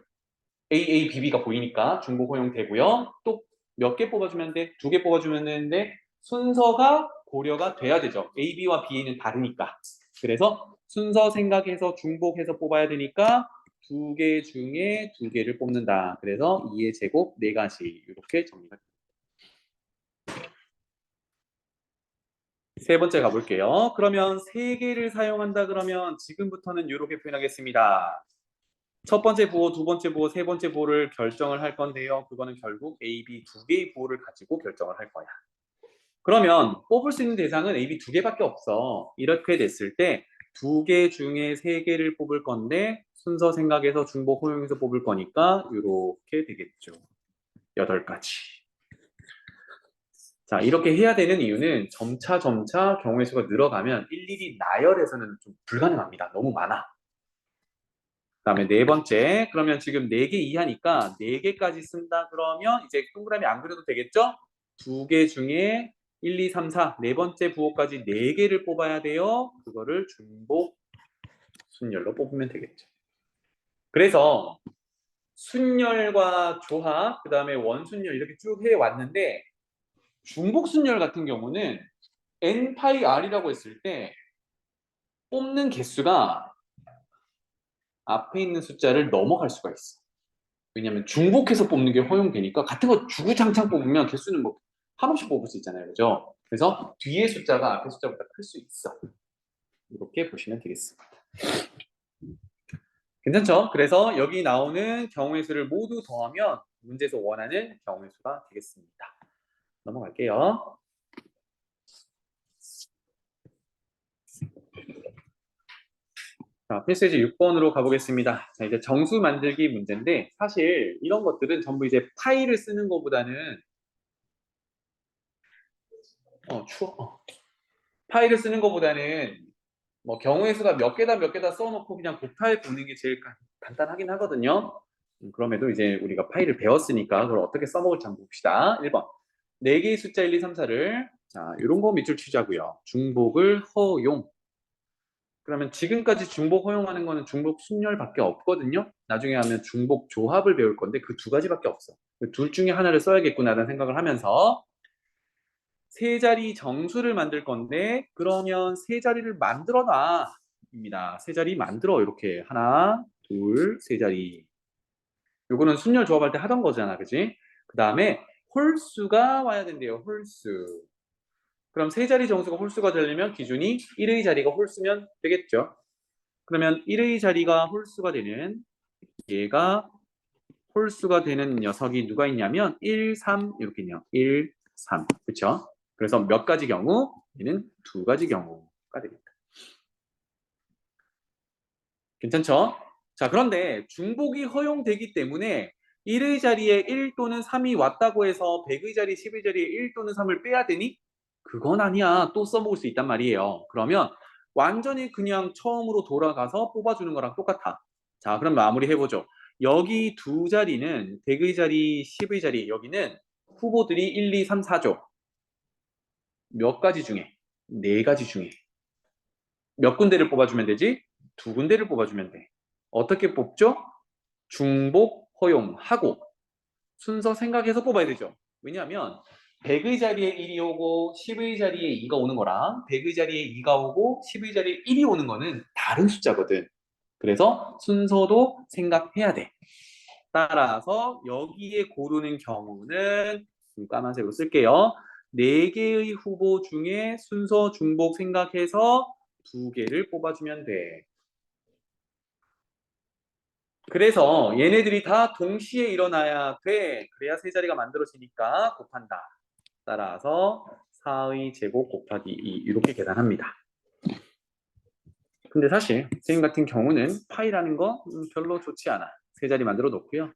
AA, BB가 보이니까 중복 허용 되고요. 또 몇 개 뽑아주면 돼? 2개 뽑아주면 되는데 순서가 고려가 돼야 되죠. AB와 BA는 다르니까. 그래서 순서 생각해서 중복해서 뽑아야 되니까 2개 중에 2개를 뽑는다. 그래서 2의 제곱 4가지 이렇게 정리가 됩니다. 세 번째 가볼게요. 그러면 3개를 사용한다 그러면 지금부터는 이렇게 표현하겠습니다. 첫 번째 부호, 2번째 부호, 3번째 부호를 결정을 할 건데요. 그거는 결국 A, B 2개의 부호를 가지고 결정을 할 거야. 그러면 뽑을 수 있는 대상은 A, B 2개밖에 없어. 이렇게 됐을 때 2개 중에 3개를 뽑을 건데 순서 생각해서 중복 허용해서 뽑을 거니까 이렇게 되겠죠. 8가지. 자, 이렇게 해야 되는 이유는 점차 경우의 수가 늘어가면 일일이 나열해서는 좀 불가능합니다. 너무 많아. 그다음에 4번째, 그러면 지금 4개 이하니까 4개까지 쓴다 그러면 이제 동그라미 안 그려도 되겠죠? 2개 중에 1, 2, 3, 4, 네 번째 부호까지 4개를 뽑아야 돼요. 그거를 중복 순열로 뽑으면 되겠죠. 그래서 순열과 조합, 그 다음에 원순열 이렇게 쭉 해왔는데 중복순열 같은 경우는 n-r이라고 했을 때 뽑는 개수가 앞에 있는 숫자를 넘어갈 수가 있어. 왜냐하면 중복해서 뽑는 게 허용되니까 같은 거 주구장창 뽑으면 개수는 뭐 한없이 뽑을 수 있잖아요. 그죠? 그래서 뒤에 숫자가 앞에 숫자보다 클 수 있어. 이렇게 보시면 되겠습니다. 괜찮죠? 그래서 여기 나오는 경우의 수를 모두 더하면 문제에서 원하는 경우의 수가 되겠습니다. 넘어갈게요. 자, 필수예제 6번으로 가보겠습니다. 자, 이제 정수 만들기 문제인데 사실 이런 것들은 전부 이제 파일을 쓰는 것보다는 추워. 파일을 쓰는 것보다는 뭐 경우의 수가 몇 개다 몇 개다 써놓고 그냥 곱하기 보는 게 제일 간단하긴 하거든요. 그럼에도 이제 우리가 파일을 배웠으니까 그걸 어떻게 써먹을지 한번 봅시다. 1번. 4개의 숫자 1, 2, 3, 4를 자, 이런 거 밑줄 치자고요. 중복을 허용. 그러면 지금까지 중복 허용하는 거는 중복 순열밖에 없거든요. 나중에 하면 중복 조합을 배울 건데 그 두 가지밖에 없어. 그 둘 중에 하나를 써야겠구나라는 생각을 하면서 세 자리 정수를 만들 건데 그러면 세 자리를 만들어 놔입니다. 세 자리 만들어 이렇게 하나, 둘, 세 자리. 요거는 순열 조합할 때 하던 거잖아, 그지? 그 다음에 홀수가 와야 된대요. 홀수. 그럼 세 자리 정수가 홀수가 되려면 기준이 1의 자리가 홀수면 되겠죠. 그러면 1의 자리가 홀수가 되는 얘가 홀수가 되는 녀석이 누가 있냐면 1, 3 이렇게 있네요. 1, 3. 그렇죠? 그래서 몇 가지 경우? 얘는 두 가지 경우가 됩니다. 괜찮죠? 자, 그런데 중복이 허용되기 때문에 1의 자리에 1 또는 3이 왔다고 해서 100의 자리, 10의 자리에 1 또는 3을 빼야 되니? 그건 아니야. 또 써먹을 수 있단 말이에요. 그러면 완전히 그냥 처음으로 돌아가서 뽑아주는 거랑 똑같아. 자, 그럼 마무리 해보죠. 여기 두 자리는 100의 자리, 10의 자리, 여기는 후보들이 1, 2, 3, 4죠. 몇 가지 중에? 네 가지 중에. 몇 군데를 뽑아주면 되지? 두 군데를 뽑아주면 돼. 어떻게 뽑죠? 중복 허용하고 순서 생각해서 뽑아야 되죠. 왜냐하면 100의 자리에 1이 오고 10의 자리에 2가 오는 거랑 100의 자리에 2가 오고 10의 자리에 1이 오는 거는 다른 숫자거든. 그래서 순서도 생각해야 돼. 따라서 여기에 고르는 경우는 까만색으로 쓸게요. 4개의 후보 중에 순서 중복 생각해서 2개를 뽑아주면 돼. 그래서 얘네들이 다 동시에 일어나야 돼. 그래야 세 자리가 만들어지니까 곱한다. 따라서 4의 제곱 곱하기 2 이렇게 계산합니다. 근데 사실 선생님 같은 경우는 파이라는 거 별로 좋지 않아. 세 자리 만들어 놓고요.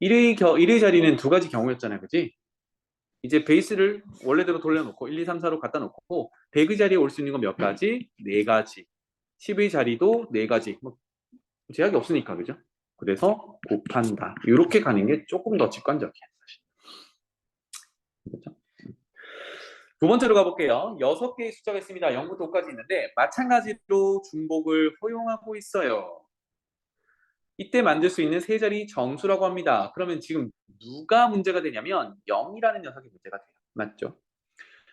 1의 자리는 두 가지 경우였잖아요. 그지? 이제 베이스를 원래대로 돌려놓고 1, 2, 3, 4로 갖다 놓고 100의 자리에 올 수 있는 건 몇 가지? 4가지. 10의 자리도 4가지. 뭐 제약이 없으니까 그죠? 그래서 곱한다. 이렇게 가는 게 조금 더 직관적이야. 그렇죠? 두 번째로 가볼게요. 6개의 숫자가 있습니다. 0부터 5까지 있는데 마찬가지로 중복을 허용하고 있어요. 이때 만들 수 있는 세 자리 정수라고 합니다. 그러면 지금 누가 문제가 되냐면 0이라는 녀석이 문제가 돼요. 맞죠?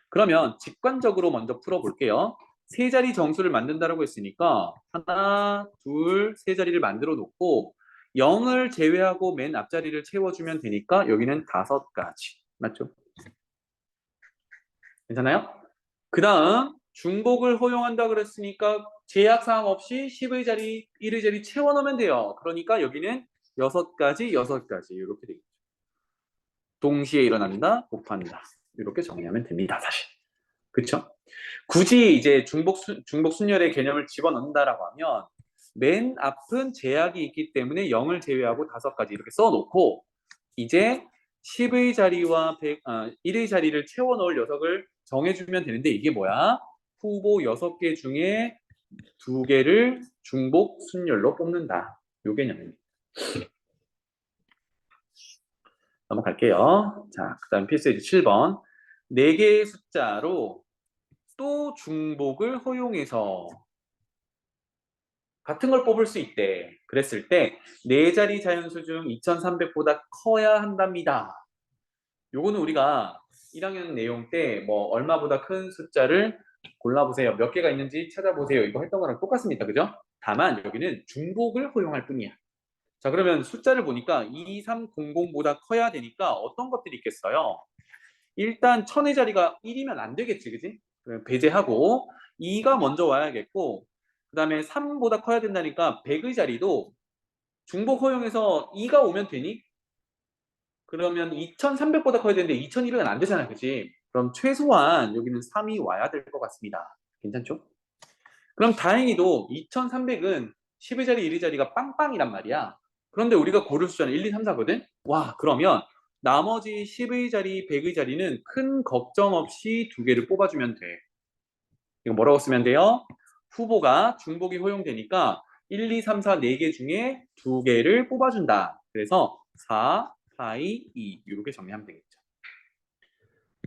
그러면 직관적으로 먼저 풀어볼게요. 세 자리 정수를 만든다고 했으니까 하나, 둘, 세 자리를 만들어 놓고 0을 제외하고 맨 앞자리를 채워주면 되니까 여기는 5가지. 맞죠? 괜찮아요? 그 다음 중복을 허용한다 그랬으니까 제약사항 없이 10의 자리, 1의 자리 채워넣으면 돼요. 그러니까 여기는 6가지, 6가지 이렇게 되겠죠. 동시에 일어난다, 곱한다. 이렇게 정리하면 됩니다. 사실. 그렇죠? 굳이 이제 중복 순열의 개념을 집어넣는다라고 하면 맨 앞은 제약이 있기 때문에 0을 제외하고 5가지 이렇게 써놓고 이제 10의 자리와 1의 자리를 채워넣을 녀석을 정해주면 되는데 이게 뭐야? 후보 6개 중에 2개를 중복 순열로 뽑는다. 요 개념입니다. 넘어갈게요. 자, 그 다음 필수예제 7번. 4개의 숫자로 또 중복을 허용해서 같은 걸 뽑을 수 있대. 그랬을 때 4자리 자연수 중 2300보다 커야 한답니다. 요거는 우리가 1학년 내용 때 뭐 얼마보다 큰 숫자를 골라보세요. 몇 개가 있는지 찾아보세요. 이거 했던 거랑 똑같습니다. 그죠? 다만 여기는 중복을 허용할 뿐이야. 자, 그러면 숫자를 보니까 2300보다 커야 되니까 어떤 것들이 있겠어요? 일단 1000의 자리가 1이면 안 되겠지. 그지? 그럼 배제하고 2가 먼저 와야겠고 그 다음에 3보다 커야 된다니까 100의 자리도 중복 허용해서 2가 오면 되니? 그러면 2300보다 커야 되는데 2001은 안 되잖아. 그치? 그럼 최소한 여기는 3이 와야 될 것 같습니다. 괜찮죠? 그럼 다행히도 2300은 10의 자리, 1의 자리가 빵빵이란 말이야. 그런데 우리가 고를 숫자는 1, 2, 3, 4거든? 와, 그러면 나머지 10의 자리, 100의 자리는 큰 걱정 없이 두 개를 뽑아주면 돼. 이거 뭐라고 쓰면 돼요? 후보가 중복이 허용되니까 1, 2, 3, 4, 4개 중에 두 개를 뽑아준다. 그래서 4, 4의 2 이렇게 정리하면 되겠죠.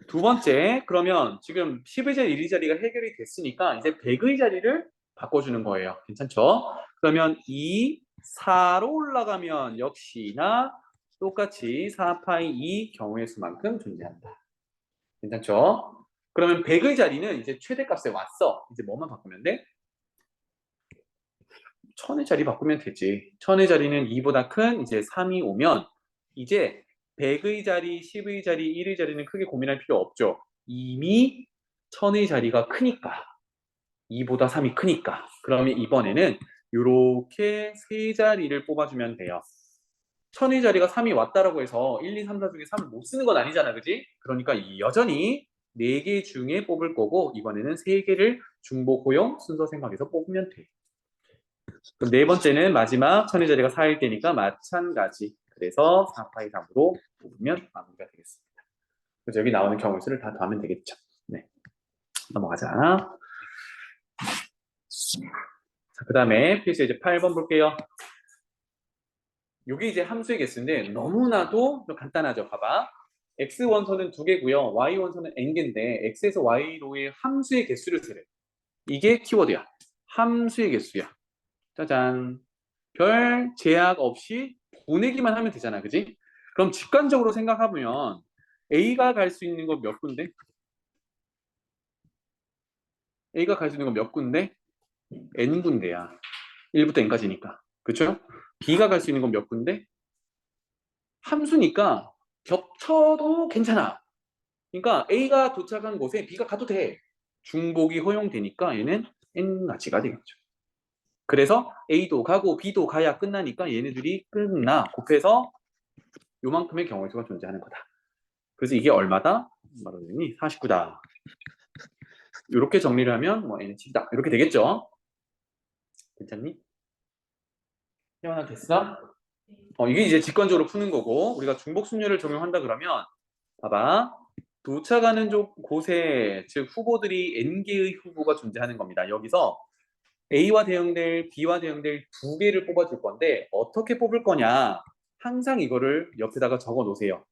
두 번째, 그러면 지금 10의 자리, 1의 자리가 해결이 됐으니까 이제 100의 자리를 바꿔주는 거예요. 괜찮죠? 그러면 2, 4로 올라가면 역시나 똑같이 4파이 2 경우의 수만큼 존재한다. 괜찮죠? 그러면 100의 자리는 이제 최대값에 왔어. 이제 뭐만 바꾸면 돼? 1000의 자리 바꾸면 되지. 1000의 자리는 2보다 큰 이제 3이 오면 이제 100의 자리, 10의 자리, 1의 자리는 크게 고민할 필요 없죠. 이미 1000의 자리가 크니까. 2보다 3이 크니까. 그러면 이번에는 이렇게 세 자리를 뽑아주면 돼요. 1000의 자리가 3이 왔다라고 해서 1, 2, 3, 4 중에 3을 못 쓰는 건 아니잖아. 그지? 그러니까 여전히 4개 중에 뽑을 거고 이번에는 3개를 중복 호용 순서 생각해서 뽑으면 돼. 그럼 네 번째는 마지막 1000의 자리가 4일 때니까 마찬가지. 그래서 4파이 3으로 뽑으면 마무리가 되겠습니다. 그래서 여기 나오는 경우 수를 다 더하면 되겠죠. 네. 넘어가자. 자, 그 다음에 필수 이제 8번 볼게요. 이게 이제 함수의 개수인데 너무나도 좀 간단하죠. 봐봐. x 원소는 2개고요. y 원소는 n개인데 x에서 y로의 함수의 개수를 세래. 이게 키워드야. 함수의 개수야. 짜잔. 별 제약 없이 보내기만 하면 되잖아. 그지? 그럼 직관적으로 생각해보면 A가 갈 수 있는 건 몇 군데? A가 갈 수 있는 건 몇 군데? N군데야. 1부터 N까지니까. 그쵸? B가 갈 수 있는 건 몇 군데? 함수니까 겹쳐도 괜찮아. 그러니까 A가 도착한 곳에 B가 가도 돼. 중복이 허용되니까 얘는 N가치가 되겠죠. 그래서 A도 가고 B도 가야 끝나니까 얘네들이 끝나. 곱해서 요만큼의 경우의 수가 존재하는 거다. 그래서 이게 얼마다? 말하자니 49다. 이렇게 정리를 하면 뭐 N7이다. 이렇게 되겠죠? 괜찮니? 태어나 됐어? 이게 이제 직관적으로 푸는 거고 우리가 중복순열을 적용한다 그러면 봐봐. 도착하는 곳에 즉 후보들이 N개의 후보가 존재하는 겁니다. 여기서 A와 대응될 B와 대응될 두 개를 뽑아줄 건데 어떻게 뽑을 거냐 항상 이거를 옆에다가 적어 놓으세요.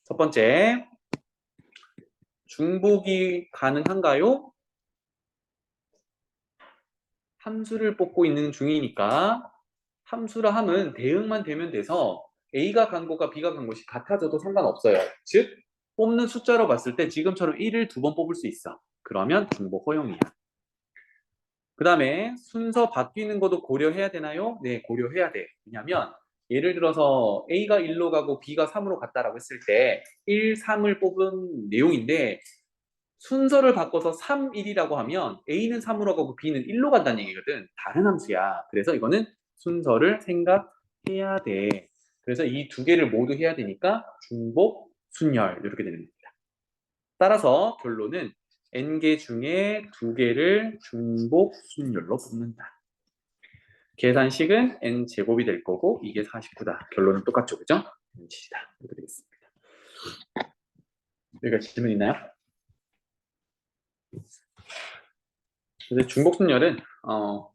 첫 번째 중복이 가능한가요? 함수를 뽑고 있는 중이니까 함수라 함은 대응만 되면 돼서 A가 간 곳과 B가 간 곳이 같아져도 상관없어요. 즉 뽑는 숫자로 봤을 때 지금처럼 1을 2번 뽑을 수 있어. 그러면 중복 허용이야. 그 다음에 순서 바뀌는 것도 고려해야 되나요? 네, 고려해야 돼. 왜냐면 예를 들어서 A가 1로 가고 B가 3으로 갔다라고 했을 때 1, 3을 뽑은 내용인데 순서를 바꿔서 3, 1이라고 하면 A는 3으로 가고 B는 1로 간다는 얘기거든. 다른 함수야. 그래서 이거는 순서를 생각해야 돼. 그래서 이 두 개를 모두 해야 되니까 중복, 순열 이렇게 되는 겁니다. 따라서 결론은 n개 중에 2개를 중복 순열로 뽑는다. 계산식은 n제곱이 될 거고 이게 49다. 결론은 똑같죠. 그죠? n7이다. 이렇게 되겠습니다. 여기까지 질문 있나요? 그래서 중복 순열은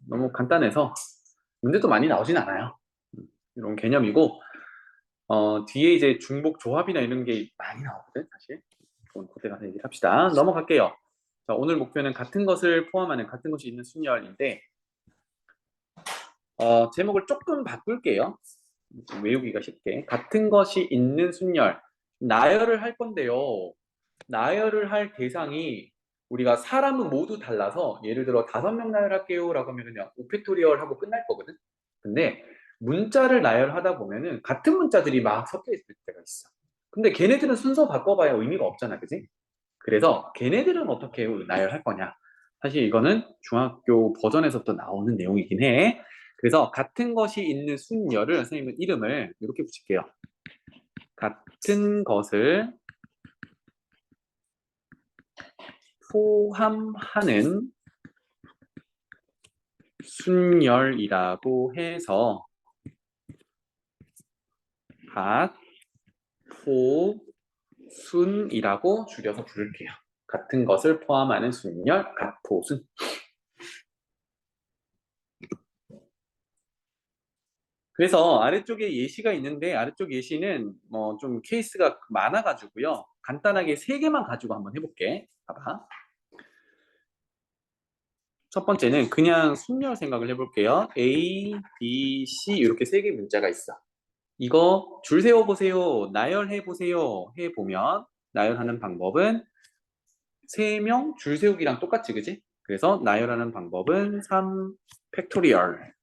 너무 간단해서 문제도 많이 나오진 않아요. 이런 개념이고 뒤에 이제 중복 조합이나 이런 게 많이 나오거든 사실. 그때 가서 얘기를 합시다. 넘어갈게요. 자, 오늘 목표는 같은 것을 포함하는 같은 것이 있는 순열인데 제목을 조금 바꿀게요. 외우기가 쉽게. 같은 것이 있는 순열. 나열을 할 건데요. 나열을 할 대상이 우리가 사람은 모두 달라서 예를 들어 5명 나열할게요 라고 하면 그냥 오페토리얼 하고 끝날 거거든. 근데 문자를 나열하다 보면은 같은 문자들이 막 섞여 있을 때가 있어. 근데 걔네들은 순서 바꿔봐야 의미가 없잖아. 그지? 그래서 걔네들은 어떻게 나열할 거냐. 사실 이거는 중학교 버전에서부터 나오는 내용이긴 해. 그래서 같은 것이 있는 순열을 선생님은 이름을 이렇게 붙일게요. 같은 것을 포함하는 순열이라고 해서 가포순이라고 줄여서 부를게요. 같은 것을 포함하는 순열, 가포순. 그래서 아래쪽에 예시가 있는데 아래쪽 예시는 뭐 좀 케이스가 많아가지고요. 간단하게 3개만 가지고 한번 해볼게. 봐봐. 첫 번째는 그냥 순열 생각을 해볼게요. A, B, C 이렇게 3개 문자가 있어. 이거 줄 세워보세요. 나열해 보세요. 해보면 나열하는 방법은 3명 줄 세우기랑 똑같지, 그지? 그래서 나열하는 방법은 3 팩토리얼.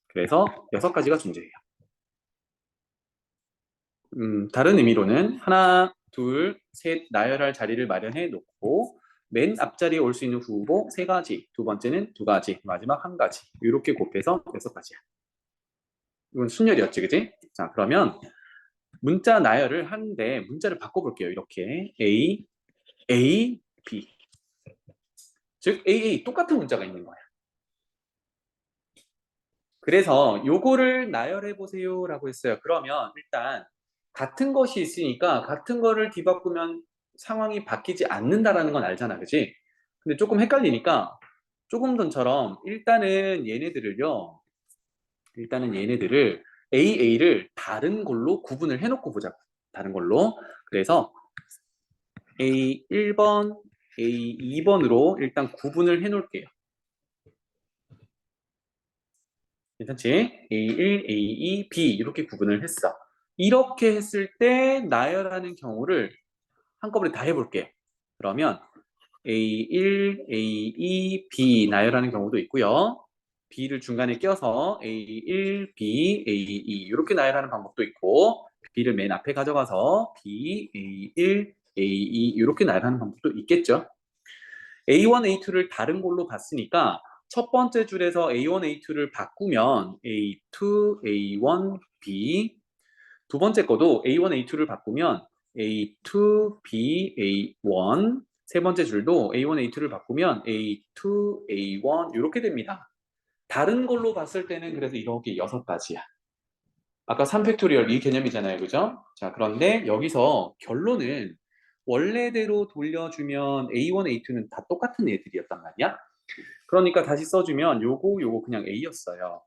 그래서 6가지가 존재해요. 다른 의미로는 하나, 둘, 셋 나열할 자리를 마련해 놓고 맨 앞자리에 올 수 있는 후보 3가지, 두 번째는 2가지, 마지막 1가지 이렇게 곱해서 6가지야. 이건 순열이었지, 그지? 자, 그러면 문자 나열을 하는데 문자를 바꿔볼게요. 이렇게 A, A, B. 즉 AA 똑같은 문자가 있는 거야. 그래서 요거를 나열해 보세요 라고 했어요. 그러면 일단 같은 것이 있으니까 같은 거를 뒤바꾸면 상황이 바뀌지 않는다라는 건 알잖아, 그치? 근데 조금 헷갈리니까 조금 전처럼 일단은 얘네들을 AA를 다른 걸로 구분을 해놓고 보자. 다른 걸로. 그래서 A1번, A2번으로 일단 구분을 해놓을게요. 괜찮지? A1, A2, B 이렇게 구분을 했어. 이렇게 했을 때 나열하는 경우를 한꺼번에 다 해볼게. 그러면 A1, A2, B 나열하는 경우도 있고요. B를 중간에 껴서 A1, B, A2 이렇게 나열하는 방법도 있고 B를 맨 앞에 가져가서 B, A1, A2 이렇게 나열하는 방법도 있겠죠. A1, A2를 다른 걸로 봤으니까 첫 번째 줄에서 A1, A2를 바꾸면 A2, A1, B 두 번째 거도 A1, A2를 바꾸면 A2, B, A1 세 번째 줄도 A1, A2를 바꾸면 A2, A1 이렇게 됩니다. 다른 걸로 봤을 때는 그래서 이렇게 6가지야. 아까 3팩토리얼 이 개념이잖아요. 그죠? 자, 그런데 여기서 결론은 원래대로 돌려주면 A1, A2는 다 똑같은 애들이었단 말이야. 그러니까 다시 써주면 요거 그냥 A였어요.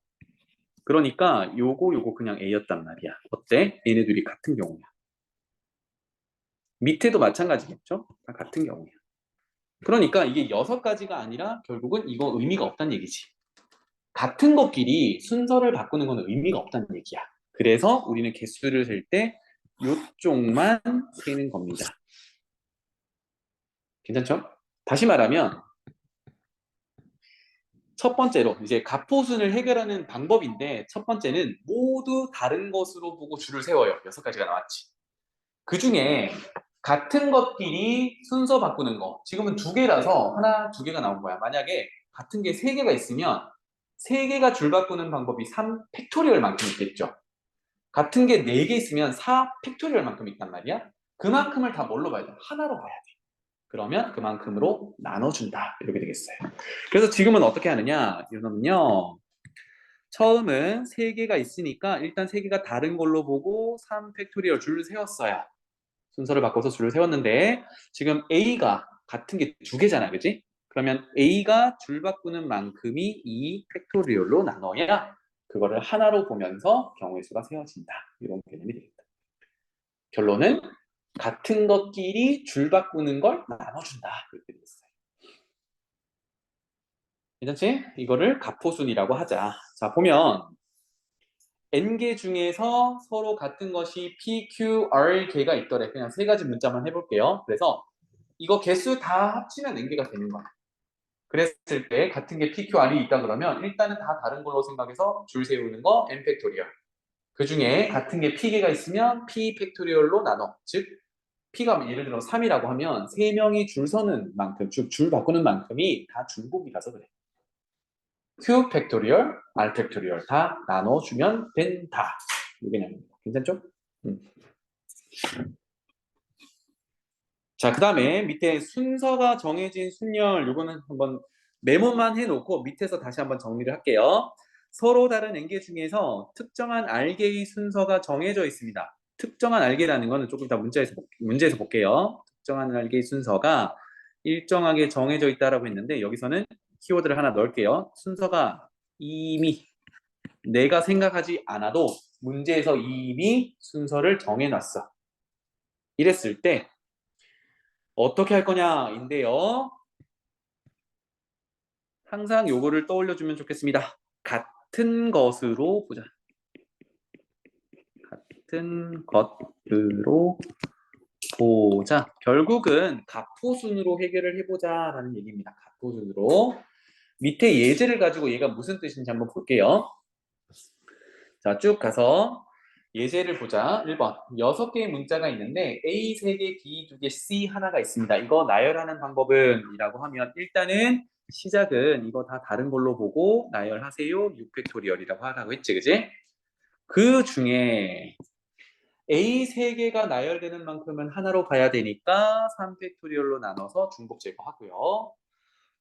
그러니까 요거 그냥 A였단 말이야. 어때? 얘네들이 같은 경우야. 밑에도 마찬가지겠죠? 다 같은 경우야. 그러니까 이게 6가지가 아니라 결국은 이거 의미가 없다는 얘기지. 같은 것끼리 순서를 바꾸는 건 의미가 없다는 얘기야. 그래서 우리는 개수를 셀 때 요쪽만 세는 겁니다. 괜찮죠? 다시 말하면 첫 번째로 이제 가포순을 해결하는 방법인데 첫 번째는 모두 다른 것으로 보고 줄을 세워요. 6가지가 나왔지. 그 중에 같은 것끼리 순서 바꾸는 거 지금은 2개라서 하나, 2개가 나온 거야. 만약에 같은 게 3개가 있으면 3개가 줄 바꾸는 방법이 3 팩토리얼만큼 있겠죠. 같은 게 4개 있으면 4 팩토리얼만큼 있단 말이야. 그만큼을 다 뭘로 봐야 돼? 하나로 봐야 돼. 그러면 그만큼으로 나눠준다. 이렇게 되겠어요. 그래서 지금은 어떻게 하느냐? 이거는요. 처음은 3개가 있으니까 일단 3개가 다른 걸로 보고 3 팩토리얼 줄을 세웠어요. 순서를 바꿔서 줄을 세웠는데 지금 A가 같은 게 2개잖아, 그지? 그러면 A가 줄 바꾸는 만큼이 2 팩토리얼로 나눠야 그거를 하나로 보면서 경우의 수가 세워진다. 이런 개념이 되겠다. 결론은 같은 것끼리 줄 바꾸는 걸 나눠준다. 이렇게 되겠어요. 괜찮지? 이거를 가포순이라고 하자. 자, 보면 N개 중에서 서로 같은 것이 P, Q, R 개가 있더래. 그냥 3가지 문자만 해볼게요. 그래서 이거 개수 다 합치면 N개가 되는 거야. 그랬을 때 같은 게 P, Q, R이 있다 그러면 일단은 다 다른 걸로 생각해서 줄 세우는 거 N 팩토리얼. 그 중에 같은 게 P개가 있으면 P 팩토리얼로 나눠. 즉 P가 예를 들어 3이라고 하면 3명이 줄 서는 만큼, 즉 줄 바꾸는 만큼이 다 중복이라서 그래. Q 팩토리얼, R 팩토리얼 다 나눠주면 된다. 이게 개념입니다. 괜찮죠? 자, 그 다음에 밑에 순서가 정해진 순열 요거는 한번 메모만 해놓고 밑에서 다시 한번 정리를 할게요. 서로 다른 N개 중에서 특정한 R개의 순서가 정해져 있습니다. 특정한 알게라는 거는 조금 더 문제에서 볼게요. 특정한 알게의 순서가 일정하게 정해져 있다라고 했는데 여기서는 키워드를 하나 넣을게요. 순서가 이미 내가 생각하지 않아도 문제에서 이미 순서를 정해놨어. 이랬을 때 어떻게 할 거냐인데요. 항상 요거를 떠올려주면 좋겠습니다. 같은 것으로 보자. 같은 것으로 보자. 결국은 가포순으로 해결을 해보자라는 얘기입니다. 가포순으로. 밑에 예제를 가지고 얘가 무슨 뜻인지 한번 볼게요. 자, 쭉 가서 예제를 보자. 1번. 6개의 문자가 있는데 A 3개, B 2개, C 하나가 있습니다. 이거 나열하는 방법은 이라고 하면 일단은 시작은 이거 다 다른 걸로 보고 나열하세요. 6팩토리얼이라고 하라고 했지, 그지? 그 중에 A 3개가 나열되는 만큼은 하나로 봐야 되니까 3팩토리얼로 나눠서 중복 제거하고요.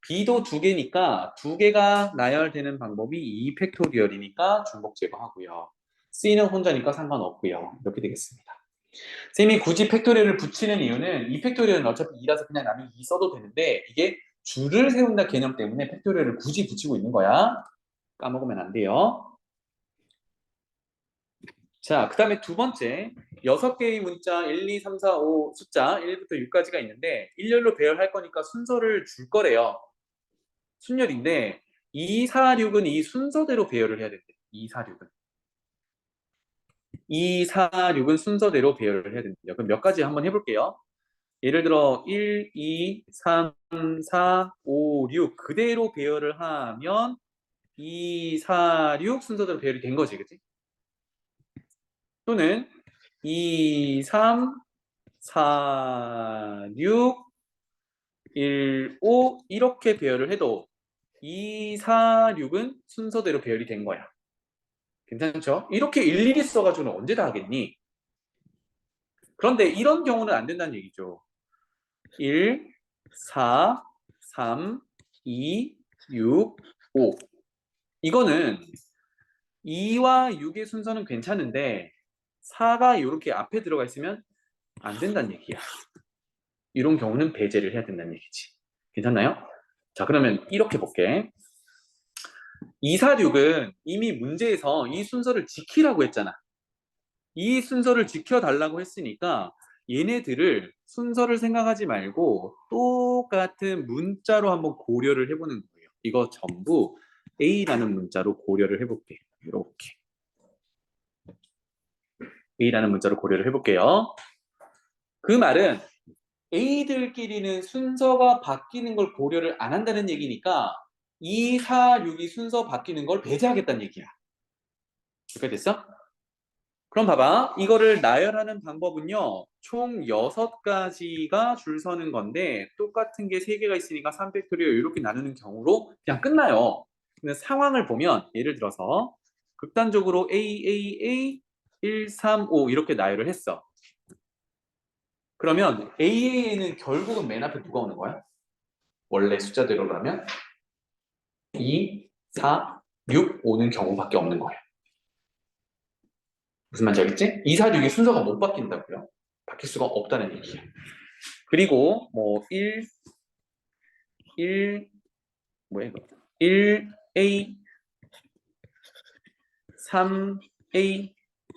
B도 2개니까 2개가 나열되는 방법이 2팩토리얼이니까 중복 제거하고요. C는 혼자니까 상관없고요. 이렇게 되겠습니다. 쌤이 굳이 팩토리얼을 붙이는 이유는 2팩토리얼은 어차피 2라서 그냥 남이 2 써도 되는데 이게 줄을 세운다 개념 때문에 팩토리얼을 굳이 붙이고 있는 거야. 까먹으면 안 돼요. 자, 그 다음에 두 번째 6개의 문자 1, 2, 3, 4, 5 숫자 1부터 6까지가 있는데 일렬로 배열할 거니까 순서를 줄 거래요. 순열인데 2, 4, 6은 이 순서대로 배열을 해야 된대. 2, 4, 6은. 2, 4, 6은 순서대로 배열을 해야 된대요. 그럼 몇 가지 한번 해볼게요. 예를 들어 1, 2, 3, 4, 5, 6 그대로 배열을 하면 2, 4, 6 순서대로 배열이 된 거지, 그치? 또는 2, 3, 4, 6, 1, 5 이렇게 배열을 해도 2, 4, 6은 순서대로 배열이 된 거야. 괜찮죠? 이렇게 일일이 써가지고는 언제 다 하겠니? 그런데 이런 경우는 안 된다는 얘기죠. 1, 4, 3, 2, 6, 5 이거는 2와 6의 순서는 괜찮은데 4가 이렇게 앞에 들어가 있으면 안 된다는 얘기야. 이런 경우는 배제를 해야 된다는 얘기지. 괜찮나요? 자, 그러면 이렇게 볼게. 2, 4, 6은 이미 문제에서 이 순서를 지키라고 했잖아. 이 순서를 지켜달라고 했으니까 얘네들을 순서를 생각하지 말고 똑같은 문자로 한번 고려를 해보는 거예요. 이거 전부 A라는 문자로 고려를 해볼게. 이렇게 A라는 문자로 고려를 해볼게요. 그 말은 A들끼리는 순서가 바뀌는 걸 고려를 안 한다는 얘기니까 2, 4, 6이 순서 바뀌는 걸 배제하겠다는 얘기야. 이렇게 됐어? 그럼 봐봐. 이거를 나열하는 방법은요. 총 6가지가 줄 서는 건데 똑같은 게 3개가 있으니까 3팩토리얼 이렇게 나누는 경우로 그냥 끝나요. 근데 상황을 보면 예를 들어서 극단적으로 A 1, 3, 5 이렇게 나열을 했어. 그러면 AA에는 결국은 맨 앞에 누가 오는 거야? 원래 숫자대로라면 2, 4, 6 오는 경우밖에 없는 거예요. 무슨 말인지 알겠지? 2, 4, 6의 순서가 못 바뀐다고요. 바뀔 수가 없다는 얘기예요. 그리고 뭐 뭐야 이거? 1A, 3A,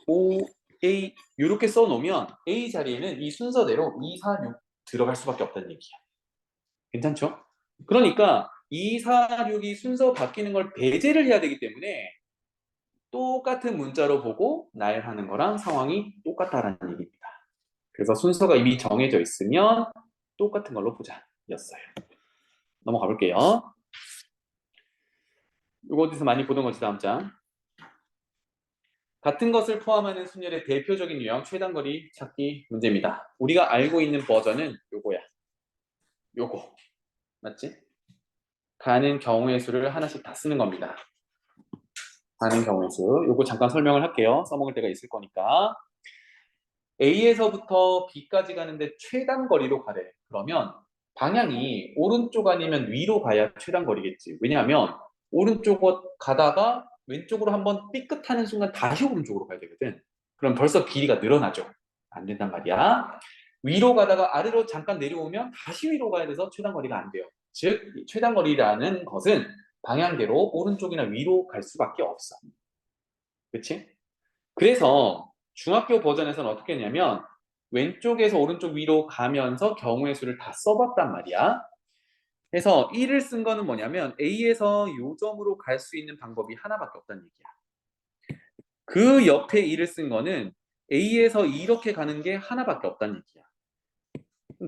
5A 이렇게 써놓으면 A 자리에는 이 순서대로 2, 4, 6 들어갈 수밖에 없다는 얘기야. 괜찮죠? 그러니까 2, 4, 6이 순서 바뀌는 걸 배제를 해야 되기 때문에 똑같은 문자로 보고 나열하는 거랑 상황이 똑같다라는 얘기입니다. 그래서 순서가 이미 정해져 있으면 똑같은 걸로 보자 였어요. 넘어가 볼게요. 이거 어디서 많이 보던 거지 다음 장. 같은 것을 포함하는 순열의 대표적인 유형 최단거리 찾기 문제입니다. 우리가 알고 있는 버전은 요거야. 요거. 맞지? 가는 경우의 수를 하나씩 다 쓰는 겁니다. 가는 경우의 수. 요거 잠깐 설명을 할게요. 써먹을 때가 있을 거니까. A에서부터 B까지 가는데 최단 거리로 가래. 그러면 방향이 오른쪽 아니면 위로 가야 최단 거리겠지. 왜냐하면 오른쪽으로 가다가 왼쪽으로 한번 삐끗하는 순간 다시 오른쪽으로 가야 되거든. 그럼 벌써 길이가 늘어나죠. 안 된단 말이야. 위로 가다가 아래로 잠깐 내려오면 다시 위로 가야 돼서 최단거리가 안 돼요. 즉 최단거리라는 것은 방향대로 오른쪽이나 위로 갈 수밖에 없어. 그치? 그래서 중학교 버전에서는 어떻게 했냐면 왼쪽에서 오른쪽 위로 가면서 경우의 수를 다 써봤단 말이야. 그래서 1을 쓴 거는 뭐냐면 A에서 요 점으로 갈 수 있는 방법이 하나밖에 없다는 얘기야. 그 옆에 1을 쓴 거는 A에서 이렇게 가는 게 하나밖에 없다는 얘기야.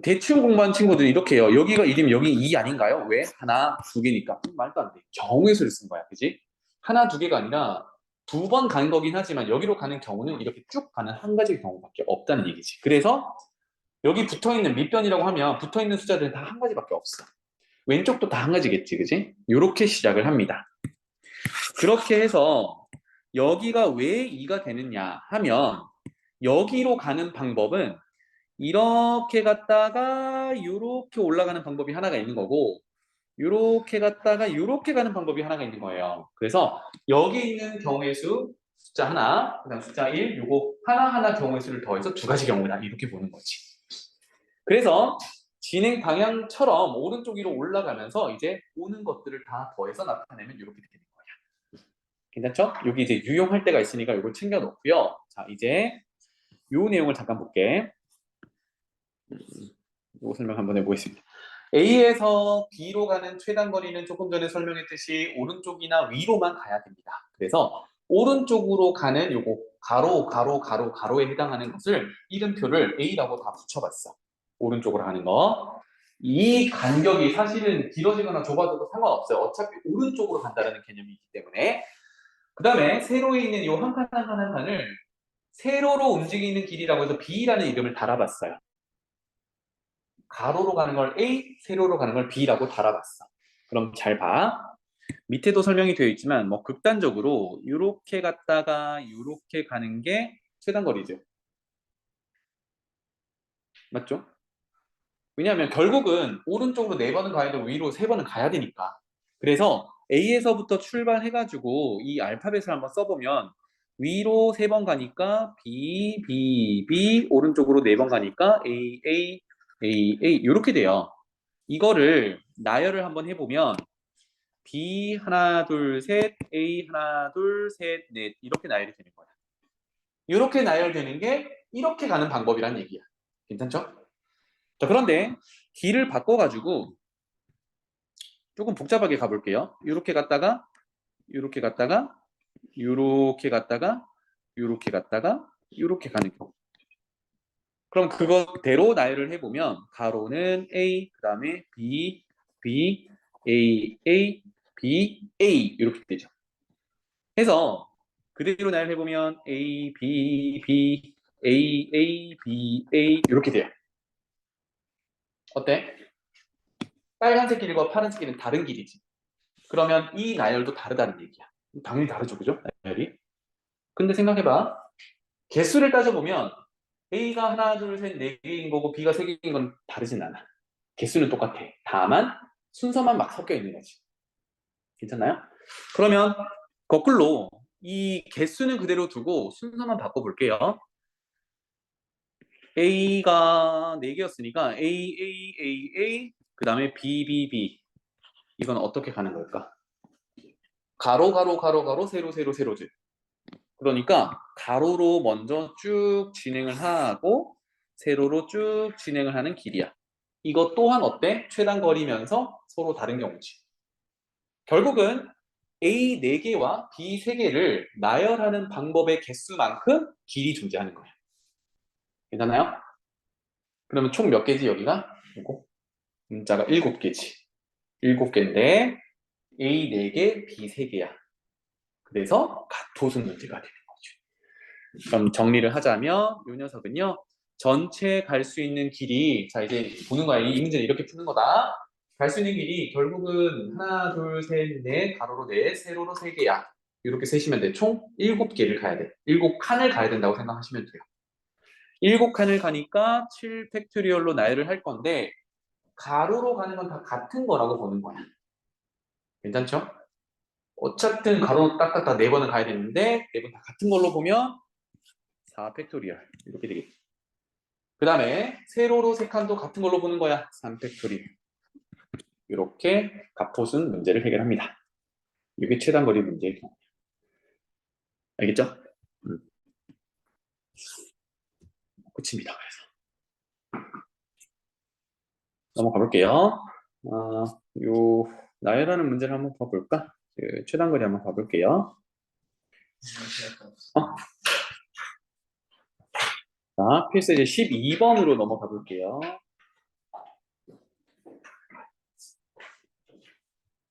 대충 공부한 친구들이 이렇게 해요. 여기가 1이면 여기 2 아닌가요? 왜? 하나, 두 개니까. 말도 안 돼. 경우의 수를 쓴 거야. 그지? 하나, 두 개가 아니라 두 번 가는 거긴 하지만 여기로 가는 경우는 이렇게 쭉 가는 한 가지 경우밖에 없다는 얘기지. 그래서 여기 붙어있는 밑변이라고 하면 붙어있는 숫자들은 다 한 가지밖에 없어. 왼쪽도 다 한 가지겠지. 그지? 이렇게 시작을 합니다. 그렇게 해서 여기가 왜 2가 되느냐 하면 여기로 가는 방법은 이렇게 갔다가 이렇게 올라가는 방법이 하나가 있는 거고 이렇게 갔다가 이렇게 가는 방법이 하나가 있는 거예요. 그래서 여기 있는 경우의 수 숫자 하나, 그다음 숫자 1, 요거 하나하나 경우의 수를 더해서 두 가지 경우다 이렇게 보는 거지. 그래서 진행 방향처럼 오른쪽 위로 올라가면서 이제 오는 것들을 다 더해서 나타내면 이렇게 되는 거야. 괜찮죠? 여기 이제 유용할 때가 있으니까 이걸 챙겨 놓고요. 자, 이제 요 내용을 잠깐 볼게. 요 설명 한번 해보겠습니다. A에서 B로 가는 최단 거리는 조금 전에 설명했듯이 오른쪽이나 위로만 가야 됩니다. 그래서 오른쪽으로 가는 요거 가로에 해당하는 것을 이름표를 A라고 다 붙여봤어. 오른쪽으로 가는 거. 이 간격이 사실은 길어지거나 좁아져도 상관없어요. 어차피 오른쪽으로 간다는 개념이 있기 때문에. 그 다음에 세로에 있는 요 한 칸 한 칸 한 칸을 세로로 움직이는 길이라고 해서 B라는 이름을 달아봤어요. 가로로 가는 걸 A, 세로로 가는 걸 B라고 달아봤어. 그럼 잘 봐. 밑에도 설명이 되어 있지만 뭐 극단적으로 이렇게 갔다가 이렇게 가는 게 최단거리죠. 맞죠? 왜냐하면 결국은 오른쪽으로 4번은 가야 되고 위로 3번은 가야 되니까. 그래서 A에서부터 출발해가지고 이 알파벳을 한번 써보면 위로 3번 가니까 B, B, B, 오른쪽으로 4번 가니까 A, A, A, A 이렇게 돼요. 이거를 나열을 한번 해보면 B 하나 둘 셋, A 하나 둘 셋, 넷 이렇게 나열이 되는 거야. 이렇게 나열되는 게 이렇게 가는 방법이란 얘기야. 괜찮죠? 자, 그런데 길을 바꿔가지고 조금 복잡하게 가볼게요. 이렇게 갔다가 이렇게 갔다가 이렇게 갔다가 이렇게 갔다가 이렇게 가는 경우. 그럼 그거대로 나열을 해보면 가로는 A, 그 다음에 B, B, A, A, B, A 이렇게 되죠. 해서 그대로 나열해보면 A, B, B, A, A, B, A 이렇게 돼요. 어때? 빨간색 길과 파란색 길은 다른 길이지. 그러면 이 나열도 다르다는 얘기야. 당연히 다르죠, 그죠? 나열이. 근데 생각해봐. 개수를 따져보면 A가 하나, 둘, 셋, 네 개인 거고 B가 세 개인 건 다르진 않아. 개수는 똑같아. 다만 순서만 막 섞여 있는 거지. 괜찮나요? 그러면 거꾸로 이 개수는 그대로 두고 순서만 바꿔볼게요. A가 4개였으니까 A, A, A, A 그 다음에 B, B, B 이건 어떻게 가는 걸까? 가로, 세로지. 그러니까 가로로 먼저 쭉 진행을 하고 세로로 쭉 진행을 하는 길이야. 이것 또한 어때? 최단 거리면서 서로 다른 경우지. 결국은 A 4개와 B 3개를 나열하는 방법의 개수만큼 길이 존재하는 거야. 괜찮나요? 그러면 총 몇 개지 여기가? 이거 문자가 7개지. 7개인데 A 4개, B 3개야. 그래서 가토수 문제가 되는 거죠. 그럼 정리를 하자면 이 녀석은요. 전체 갈 수 있는 길이 자 이제 보는 거야. 이 문제는 이렇게 푸는 거다. 갈 수 있는 길이 결국은 하나, 둘, 셋, 넷, 가로로 넷, 세로로 3개야. 이렇게 세시면 돼. 총 7개를 가야 돼. 7칸을 가야 된다고 생각하시면 돼요. 7칸을 가니까 7 팩토리얼로 나열을 할 건데 가로로 가는 건 다 같은 거라고 보는 거야. 괜찮죠? 어쨌든 가로 딱딱딱 4번은 가야 되는데 4번 다 같은 걸로 보면 4 팩토리얼 이렇게 되겠죠. 그 다음에 세로로 세 칸도 같은 걸로 보는 거야. 3 팩토리얼. 이렇게 갑포순 문제를 해결합니다. 이게 최단거리 문제의 경우. 알겠죠? 끝입니다. 그래서 넘어가 볼게요. 요 나열하는 문제를 한번 봐볼까? 그 최단거리 한번 봐볼게요. 자, 필수 이제 12번으로 넘어가 볼게요.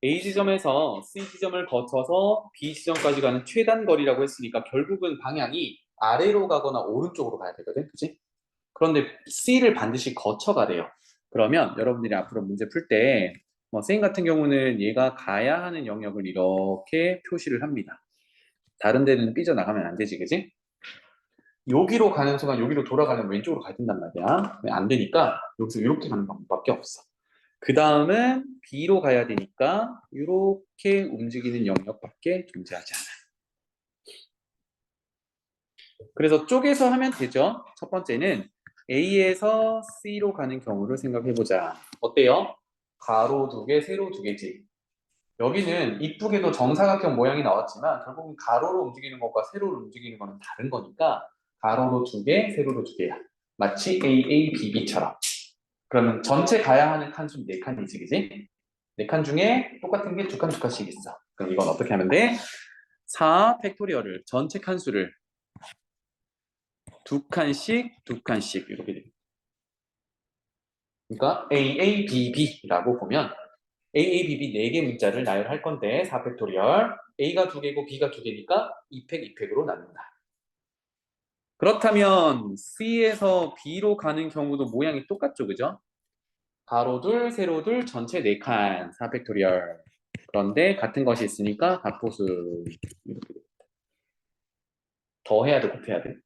A 지점에서 C 지점을 거쳐서 B 지점까지 가는 최단 거리라고 했으니까 결국은 방향이 아래로 가거나 오른쪽으로 가야 되거든, 그치? 그런데 C를 반드시 거쳐가 돼요. 그러면 여러분들이 앞으로 문제 풀 때, 쌤 같은 경우는 얘가 가야 하는 영역을 이렇게 표시를 합니다. 다른 데는 삐져나가면 안 되지, 그치? 여기로 가는 순간 여기로 돌아가려면 왼쪽으로 가야 된단 말이야. 안 되니까 여기서 이렇게 가는 방법밖에 없어. 그 다음은 B로 가야 되니까 이렇게 움직이는 영역밖에 존재하지 않아. 그래서 쪼개서 하면 되죠. 첫 번째는 A에서 C로 가는 경우를 생각해보자. 어때요? 가로 두 개, 세로 두 개지. 여기는 이쁘게도 정사각형 모양이 나왔지만 결국은 가로로 움직이는 것과 세로로 움직이는 거는 다른 거니까 가로로 두 개, 세로로 두 개야. 마치 AA, BB처럼. 그러면 전체 가야 하는 칸수는 4칸이지, 그지? 4칸 중에 똑같은 게 두 칸씩 있어. 그럼 이건 어떻게 하면 돼? 4 팩토리얼을, 전체 칸수를 두 칸씩 이렇게 돼. 그러니까 AABB라고 보면 AABB 4개 문자를 나열할 건데 4 팩토리얼 A가 2개고 B가 2개니까 2팩 2팩으로 나눈다. 그렇다면 C에서 B로 가는 경우도 모양이 똑같죠, 그죠? 가로 둘, 세로 둘, 전체 4칸 4 팩토리얼. 그런데 같은 것이 있으니까 갑보수 이렇게 돼. 더 해야 돼, 곱해야 돼?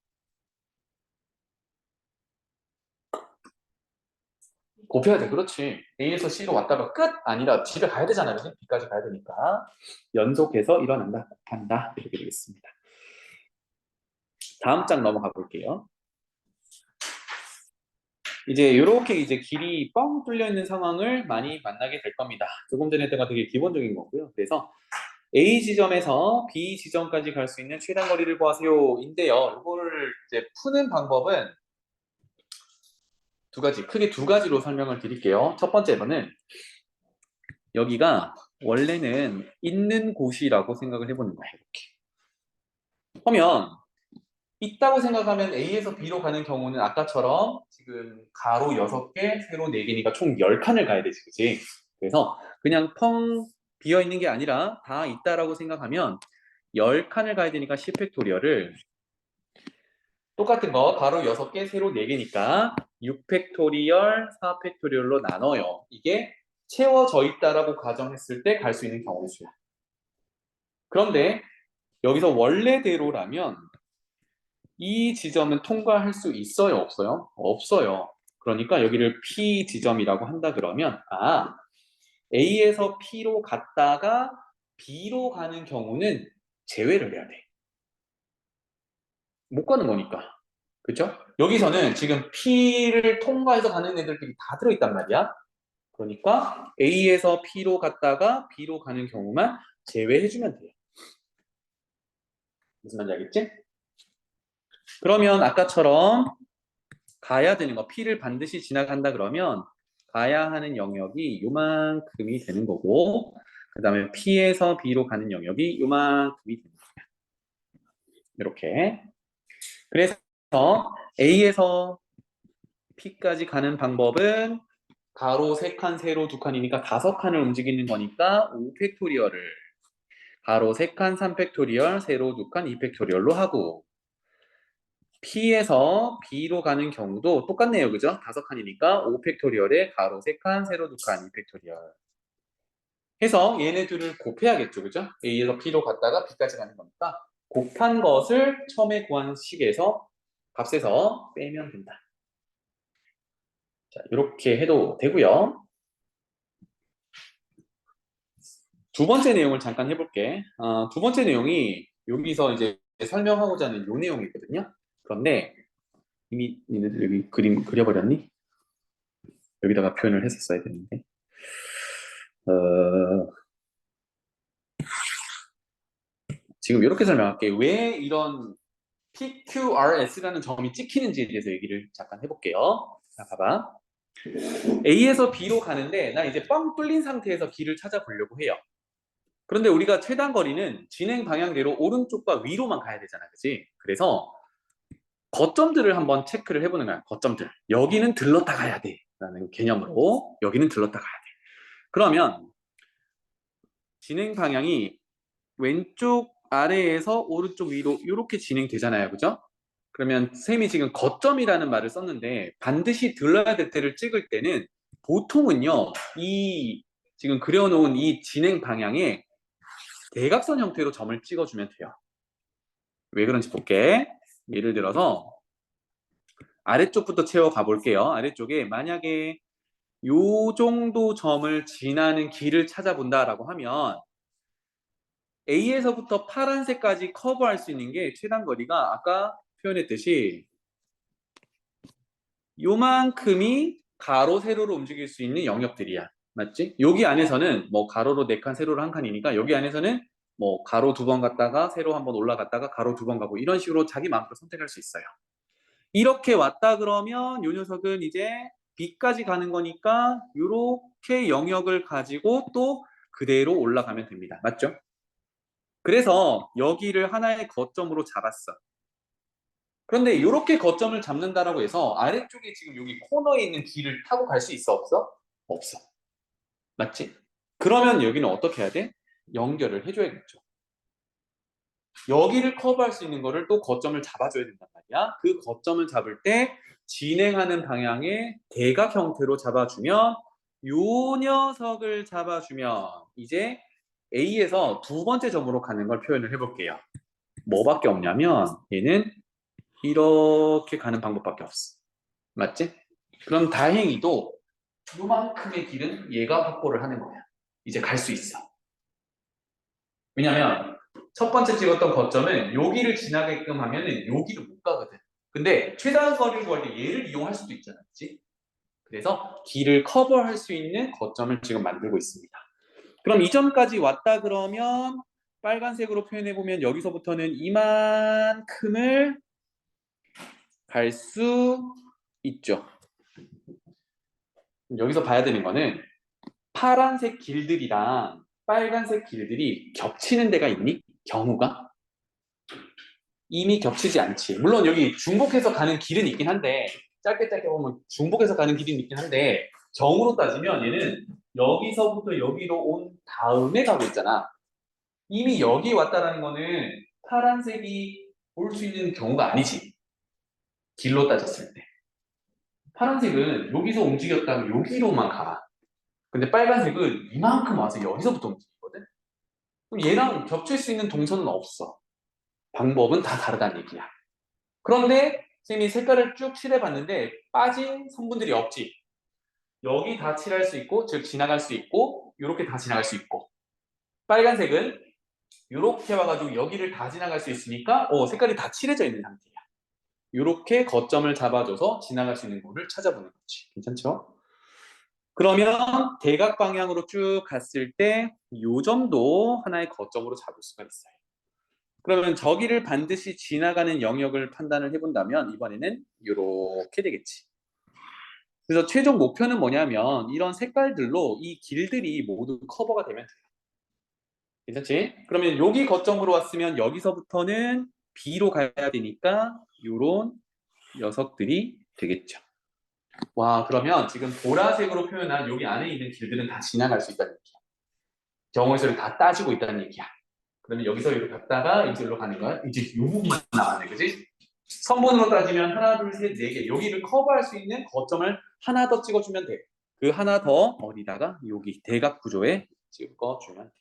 곱해야 돼, 그렇지. A에서 C로 왔다가 끝 아니라 집에 가야 되잖아요, 그지? B까지 가야 되니까 연속해서 일어난다, 곱한다 이렇게 되겠습니다. 다음 장 넘어가 볼게요. 이제 이렇게 이제 길이 뻥 뚫려 있는 상황을 많이 만나게 될 겁니다. 조금 전에 했던 거 되게 기본적인 거고요. 그래서 A 지점에서 B 지점까지 갈 수 있는 최단 거리를 구하세요인데요. 이거를 이제 푸는 방법은 두 가지, 크게 두 가지로 설명을 드릴게요. 첫 번째로는 여기가 원래는 있는 곳이라고 생각을 해보는 거예요. 이렇게. 그러면 있다고 생각하면 A에서 B로 가는 경우는 아까처럼 지금 가로 6개, 세로 4개니까 총 10칸을 가야 되지, 그치? 그래서 그냥 텅 비어있는 게 아니라 다 있다라고 생각하면 10칸을 가야 되니까 10팩토리얼을 똑같은 거 가로 6개, 세로 4개니까 6팩토리얼, 4팩토리얼로 나눠요. 이게 채워져 있다라고 가정했을 때 갈 수 있는 경우의 수야. 그런데 여기서 원래대로라면 이 지점은 통과할 수 있어요, 없어요? 없어요. 그러니까 여기를 P 지점이라고 한다 그러면 A에서 P로 갔다가 B로 가는 경우는 제외를 해야 돼. 못 가는 거니까. 그렇죠? 여기서는 지금 P를 통과해서 가는 애들끼리 다 들어있단 말이야. 그러니까 A에서 P로 갔다가 B로 가는 경우만 제외해주면 돼요. 무슨 말인지 알겠지? 그러면 아까처럼 가야 되는 거, P를 반드시 지나간다 그러면 가야 하는 영역이 요만큼이 되는 거고 그 다음에 P에서 B로 가는 영역이 요만큼이 되는 거예요. 이렇게. 그래서 A에서 P까지 가는 방법은 가로 3칸, 세로 2칸이니까 5칸을 움직이는 거니까 5팩토리얼을 가로 3칸, 3팩토리얼, 세로 2칸, 2팩토리얼로 하고 P에서 B로 가는 경우도 똑같네요. 그죠? 5칸이니까 5팩토리얼에 가로 3칸, 세로 2칸, 2팩토리얼 해서 얘네들을 곱해야겠죠. 그죠? A에서 P로 갔다가 B까지 가는 거니까 곱한 것을 처음에 구한 식에서 값에서 빼면 된다. 자, 이렇게 해도 되고요. 두 번째 내용을 잠깐 해볼게. 두 번째 내용이 여기서 이제 설명하고자 하는 요 내용이거든요. 그런데 이미 니네들 여기 그림 그려버렸니? 여기다가 표현을 했었어야 되는데. 어, 지금 이렇게 설명할게요. 왜 이런 PQRS라는 점이 찍히는지에 대해서 얘기를 잠깐 해볼게요. 자, 봐봐. A에서 B로 가는데 난 이제 뻥 뚫린 상태에서 길을 찾아보려고 해요. 그런데 우리가 최단 거리는 진행 방향대로 오른쪽과 위로만 가야 되잖아, 그치? 그래서 거점들을 한번 체크를 해보는 거야. 거점들. 여기는 들렀다 가야 돼 라는 개념으로 여기는 들렀다 가야 돼. 그러면 진행 방향이 왼쪽 아래에서 오른쪽 위로 이렇게 진행되잖아요, 그죠? 그러면 쌤이 지금 거점이라는 말을 썼는데 반드시 들러야 될 때를 찍을 때는 보통은요, 이 지금 그려놓은 이 진행 방향에 대각선 형태로 점을 찍어주면 돼요. 왜 그런지 볼게. 예를 들어서 아래쪽부터 채워가 볼게요. 아래쪽에 만약에 요 정도 점을 지나는 길을 찾아본다라고 하면 A에서부터 파란색까지 커버할 수 있는 게 최단 거리가 아까 표현했듯이 요만큼이 가로 세로로 움직일 수 있는 영역들이야. 맞지? 여기 안에서는 뭐 가로로 4칸, 세로로 1칸이니까 여기 안에서는 뭐 가로 2번 갔다가 세로 한번 올라갔다가 가로 2번 가고 이런 식으로 자기 마음대로 선택할 수 있어요. 이렇게 왔다 그러면 요 녀석은 이제 B까지 가는 거니까 이렇게 영역을 가지고 또 그대로 올라가면 됩니다. 맞죠? 그래서 여기를 하나의 거점으로 잡았어. 그런데 이렇게 거점을 잡는다라고 해서 아래쪽에 지금 여기 코너에 있는 길을 타고 갈 수 있어 없어? 없어. 맞지? 그러면 여기는 어떻게 해야 돼? 연결을 해줘야겠죠. 여기를 커버할 수 있는 거를 또 거점을 잡아줘야 된단 말이야. 그 거점을 잡을 때 진행하는 방향의 대각 형태로 잡아주면 요 녀석을 잡아주면 이제 A에서 두 번째 점으로 가는 걸 표현을 해볼게요. 뭐밖에 없냐면 얘는 이렇게 가는 방법밖에 없어. 맞지? 그럼 다행히도 요만큼의 길은 얘가 확보를 하는 거야. 이제 갈 수 있어. 왜냐면 첫 번째 찍었던 거점은 여기를 지나게끔 하면은 여기를 못 가거든. 근데 최단 거리를 구할 때 얘를 이용할 수도 있잖아. 그치? 그래서 길을 커버할 수 있는 거점을 지금 만들고 있습니다. 그럼 이 점까지 왔다 그러면 빨간색으로 표현해보면 여기서부터는 이만큼을 갈 수 있죠. 여기서 봐야 되는 거는 파란색 길들이랑 빨간색 길들이 겹치는 데가 있니? 경우가? 이미 겹치지 않지. 물론 여기 중복해서 가는 길은 있긴 한데 짧게 보면 중복해서 가는 길은 있긴 한데 경우로 따지면 얘는 여기서부터 여기로 온 다음에 가고 있잖아. 이미 여기 왔다라는 거는 파란색이 올 수 있는 경우가 아니지. 길로 따졌을 때. 파란색은 여기서 움직였다면 여기로만 가. 근데 빨간색은 이만큼 와서 여기서부터 움직이거든. 그럼 얘랑 겹칠 수 있는 동선은 없어. 방법은 다 다르다는 얘기야. 그런데 쌤이 색깔을 쭉 칠해봤는데 빠진 성분들이 없지. 여기 다 칠할 수 있고, 즉 지나갈 수 있고, 이렇게 다 지나갈 수 있고. 빨간색은 이렇게 와가지고 여기를 다 지나갈 수 있으니까 색깔이 다 칠해져 있는 상태야. 이렇게 거점을 잡아줘서 지나갈 수 있는 곳을 찾아보는 거지. 괜찮죠? 그러면 대각 방향으로 쭉 갔을 때 이 점도 하나의 거점으로 잡을 수가 있어요. 그러면 저기를 반드시 지나가는 영역을 판단을 해본다면 이번에는 이렇게 되겠지. 그래서 최종 목표는 뭐냐면 이런 색깔들로 이 길들이 모두 커버가 되면 돼요. 괜찮지? 그러면 여기 거점으로 왔으면 여기서부터는 B로 가야 되니까 이런 녀석들이 되겠죠. 와, 그러면 지금 보라색으로 표현한 여기 안에 있는 길들은 다 지나갈 수 있다는 얘기야. 경우의 수를 다 따지고 있다는 얘기야. 그러면 여기서 이렇게 갔다가 이쪽으로 가는 거야. 이제 이 부분만 나왔네, 그지? 선분으로 따지면 하나, 둘, 셋, 네 개. 여기를 커버할 수 있는 거점을 하나 더 찍어주면 돼. 그 하나 더 어디다가 여기 대각 구조에 찍어주면 돼.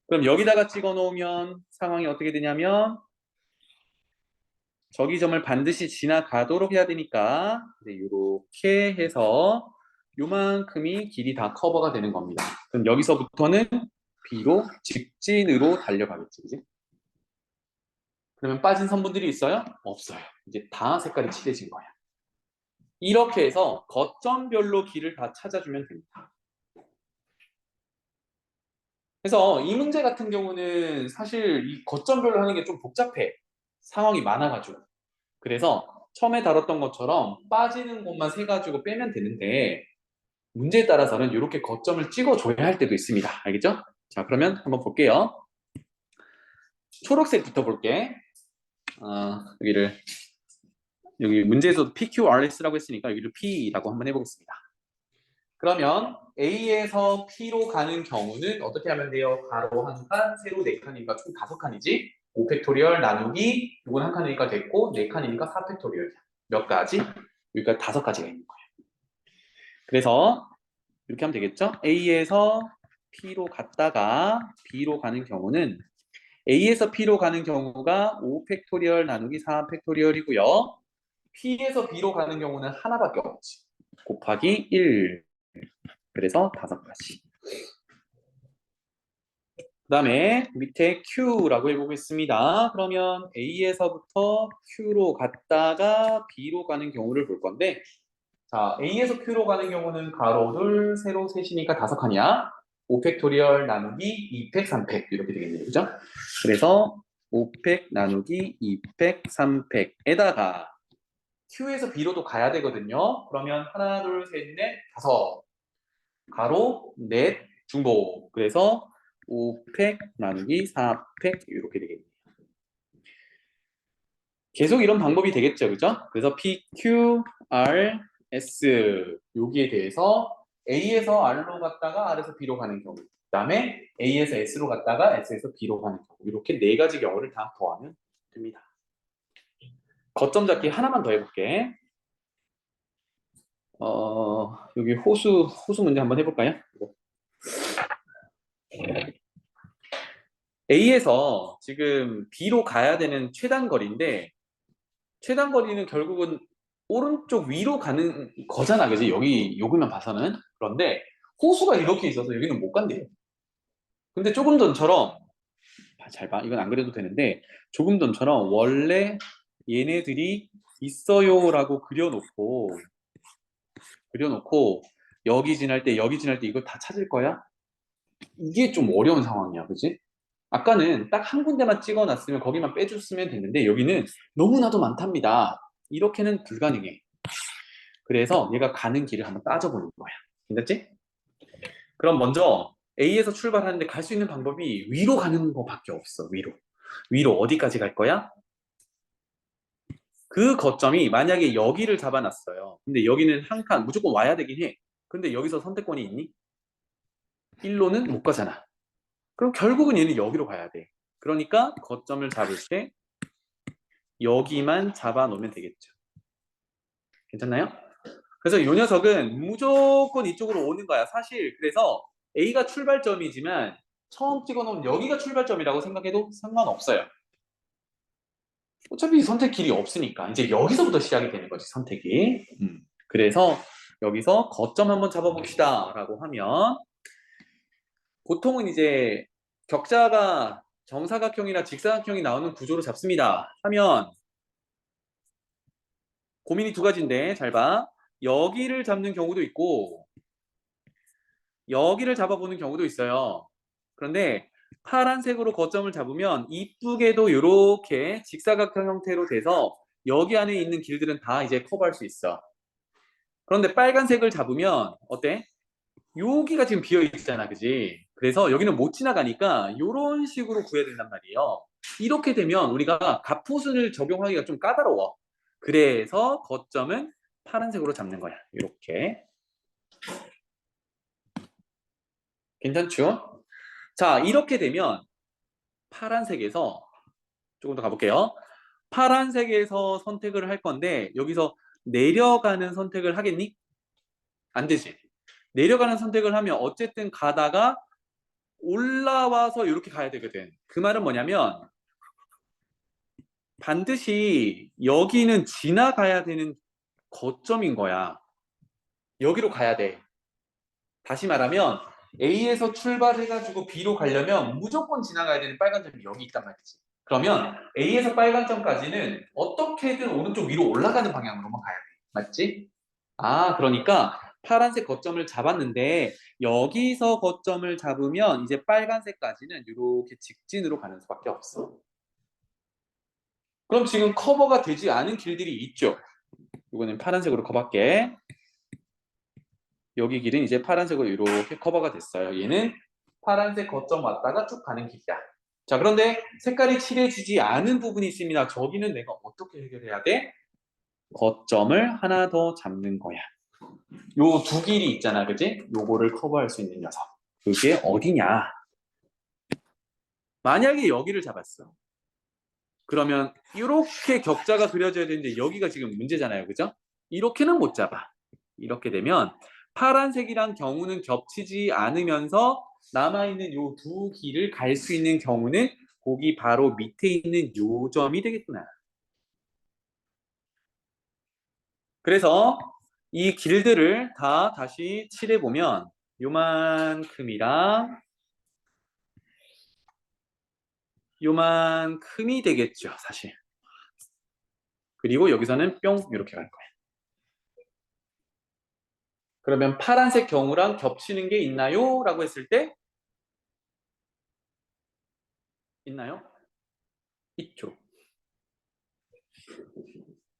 그럼 여기다가 찍어 놓으면 상황이 어떻게 되냐면 저기 점을 반드시 지나가도록 해야 되니까 이렇게 해서 요만큼이 길이 다 커버가 되는 겁니다. 그럼 여기서부터는 B로 직진으로 달려가겠지, 그지? 그러면 빠진 선분들이 있어요? 없어요. 이제 다 색깔이 칠해진 거예요. 이렇게 해서 거점별로 길을 다 찾아주면 됩니다. 그래서 이 문제 같은 경우는 사실 이 거점별로 하는 게 좀 복잡해. 상황이 많아가지고. 그래서 처음에 다뤘던 것처럼 빠지는 곳만 세 가지고 빼면 되는데 문제에 따라서는 이렇게 거점을 찍어줘야 할 때도 있습니다. 알겠죠? 자, 그러면 한번 볼게요. 초록색부터 볼게. 여기 문제에서도 PQRS라고 했으니까 여기를 P라고 한번 해보겠습니다. 그러면 A에서 P로 가는 경우는 어떻게 하면 돼요? 가로 한 칸, 세로 네 칸이니까 총 5칸이지. 5팩토리얼 나누기 이건 한 칸이니까 됐고 4칸이니까 4팩토리얼. 몇 가지? 여기가 5가지가 있는 거예요. 그래서 이렇게 하면 되겠죠? A에서 P로 갔다가 B로 가는 경우는 A에서 P로 가는 경우가 5팩토리얼 나누기 4팩토리얼이고요. P에서 B로 가는 경우는 하나밖에 없지. 곱하기 1. 그래서 5가지. 그 다음에 밑에 Q라고 해보겠습니다. 그러면 A에서부터 Q로 갔다가 B로 가는 경우를 볼 건데 자, A에서 Q로 가는 경우는 가로 둘, 세로 셋이니까 5칸이야. 5팩토리얼 나누기 2팩, 3팩 이렇게 되겠네요. 그죠? 그래서 5팩 나누기 2팩, 3팩에다가 Q에서 B로도 가야 되거든요. 그러면 하나, 둘, 셋, 넷, 5. 가로, 넷, 중복. 그래서 5팩 나누기 4팩 이렇게 되겠네요. 계속 이런 방법이 되겠죠. 그죠? 그래서 P, Q, R, S 여기에 대해서 A에서 R로 갔다가 R에서 B로 가는 경우 그 다음에 A에서 S로 갔다가 S에서 B로 가는 경우 이렇게 4가지 경우를 다 더하면 됩니다. 거점 잡기 하나만 더 해볼게. 여기 호수 문제 한번 해볼까요? A에서 지금 B로 가야 되는 최단 거리인데 최단 거리는 결국은 오른쪽 위로 가는 거잖아, 그지? 여기만 봐서는. 그런데 호수가 이렇게 있어서 여기는 못 간대요. 근데 조금 전처럼 잘 봐, 이건 안 그래도 되는데 조금 전처럼 원래 얘네들이 있어요라고 그려놓고 여기 지날 때 여기 지날 때 이걸 다 찾을 거야? 이게 좀 어려운 상황이야, 그지? 아까는 딱 한 군데만 찍어놨으면 거기만 빼줬으면 됐는데 여기는 너무나도 많답니다. 이렇게는 불가능해. 그래서 얘가 가는 길을 한번 따져보는 거야. 괜찮지? 그럼 먼저 A에서 출발하는데 갈 수 있는 방법이 위로 가는 거밖에 없어. 위로 어디까지 갈 거야? 그 거점이 만약에 여기를 잡아놨어요. 근데 여기는 한 칸 무조건 와야 되긴 해. 근데 여기서 선택권이 있니? 1로는 못 가잖아. 그럼 결국은 얘는 여기로 가야 돼. 그러니까 거점을 잡을 때 여기만 잡아 놓으면 되겠죠. 괜찮나요? 그래서 이 녀석은 무조건 이쪽으로 오는 거야. 사실 그래서 A가 출발점이지만 처음 찍어놓은 여기가 출발점이라고 생각해도 상관없어요. 어차피 선택 길이 없으니까 이제 여기서부터 시작이 되는 거지, 선택이. 그래서 여기서 거점 한번 잡아봅시다 라고 하면 보통은 이제 격자가 정사각형이나 직사각형이 나오는 구조로 잡습니다 하면 고민이 2가지인데 잘 봐. 여기를 잡는 경우도 있고 여기를 잡아보는 경우도 있어요. 그런데 파란색으로 거점을 잡으면 이쁘게도 이렇게 직사각형 형태로 돼서 여기 안에 있는 길들은 다 이제 커버할 수 있어. 그런데 빨간색을 잡으면 어때? 여기가 지금 비어 있잖아, 그지? 그래서 여기는 못 지나가니까 이런 식으로 구해야 된단 말이에요. 이렇게 되면 우리가 갑호순을 적용하기가 좀 까다로워. 그래서 거점은 파란색으로 잡는 거야. 이렇게. 괜찮죠? 자, 이렇게 되면 파란색에서 조금 더 가볼게요. 파란색에서 선택을 할 건데 여기서 내려가는 선택을 하겠니? 안 되지. 내려가는 선택을 하면 어쨌든 가다가 올라와서 이렇게 가야 되거든. 그 말은 뭐냐면 반드시 여기는 지나가야 되는 거점인 거야. 여기로 가야 돼. 다시 말하면 A에서 출발해가지고 B로 가려면 무조건 지나가야 되는 빨간 점이 여기 있단 말이지. 그러면 A에서 빨간 점까지는 어떻게든 오른쪽 위로 올라가는 방향으로만 가야 돼. 맞지? 아, 그러니까 파란색 거점을 잡았는데 여기서 거점을 잡으면 이제 빨간색까지는 이렇게 직진으로 가는 수밖에 없어. 그럼 지금 커버가 되지 않은 길들이 있죠. 이거는 파란색으로 커버할게. 여기 길은 이제 파란색으로 이렇게 커버가 됐어요. 얘는 파란색 거점 왔다가 쭉 가는 길이야. 자, 그런데 색깔이 칠해지지 않은 부분이 있습니다. 저기는 내가 어떻게 해결해야 돼? 거점을 하나 더 잡는 거야. 요 두 길이 있잖아, 그지? 요거를 커버할 수 있는 녀석. 그게 어디냐? 만약에 여기를 잡았어. 그러면 이렇게 격자가 그려져야 되는데 여기가 지금 문제잖아요, 그죠? 이렇게는 못 잡아. 이렇게 되면 파란색이랑 경우는 겹치지 않으면서 남아있는 요 두 길을 갈 수 있는 경우는 거기 바로 밑에 있는 요 점이 되겠구나. 그래서 이 길들을 다 다시 칠해보면 요만큼이랑 요만큼이 되겠죠, 사실. 그리고 여기서는 뿅 이렇게 갈 거예요. 그러면 파란색 경우랑 겹치는 게 있나요? 라고 했을 때 있나요? 이쪽.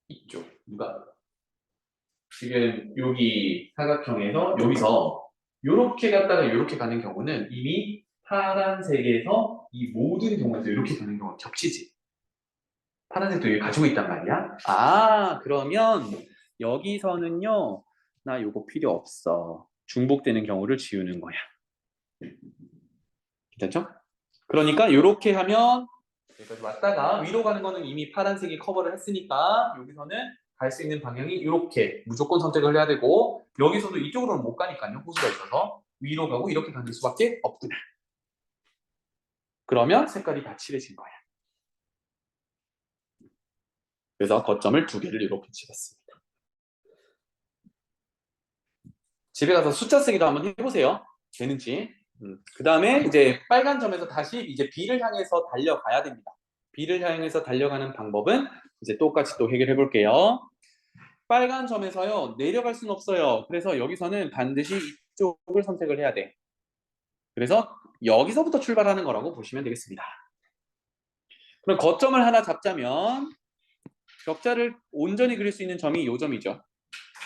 이쪽. 누가? 지금 여기 사각형에서 여기서 이렇게 갔다가 이렇게 가는 경우는 이미 파란색에서 이 모든 경우에서 이렇게 가는 경우가 겹치지. 파란색도 여기 가지고 있단 말이야. 아, 그러면 여기서는요. 나 요거 필요 없어. 중복되는 경우를 지우는 거야. 괜찮죠? 그러니까 이렇게 하면 여기까지 왔다가 위로 가는 거는 이미 파란색이 커버를 했으니까 여기서는 갈 수 있는 방향이 이렇게 무조건 선택을 해야 되고 여기서도 이쪽으로는 못 가니까요. 호수가 있어서 위로 가고 이렇게 가는 수밖에 없구나. 그러면 색깔이 다 칠해진 거야. 그래서 거점을 두 개를 이렇게 찍었습니다. 집에 가서 숫자 쓰기도 한번 해보세요. 되는지. 그 다음에 이제 빨간 점에서 다시 이제 B를 향해서 달려가야 됩니다. B를 향해서 달려가는 방법은 이제 똑같이 또 해결해 볼게요. 빨간 점에서요 내려갈 수는 없어요. 그래서 여기서는 반드시 이쪽을 선택을 해야 돼. 그래서 여기서부터 출발하는 거라고 보시면 되겠습니다. 그럼 거점을 하나 잡자면 격자를 온전히 그릴 수 있는 점이 이 점이죠.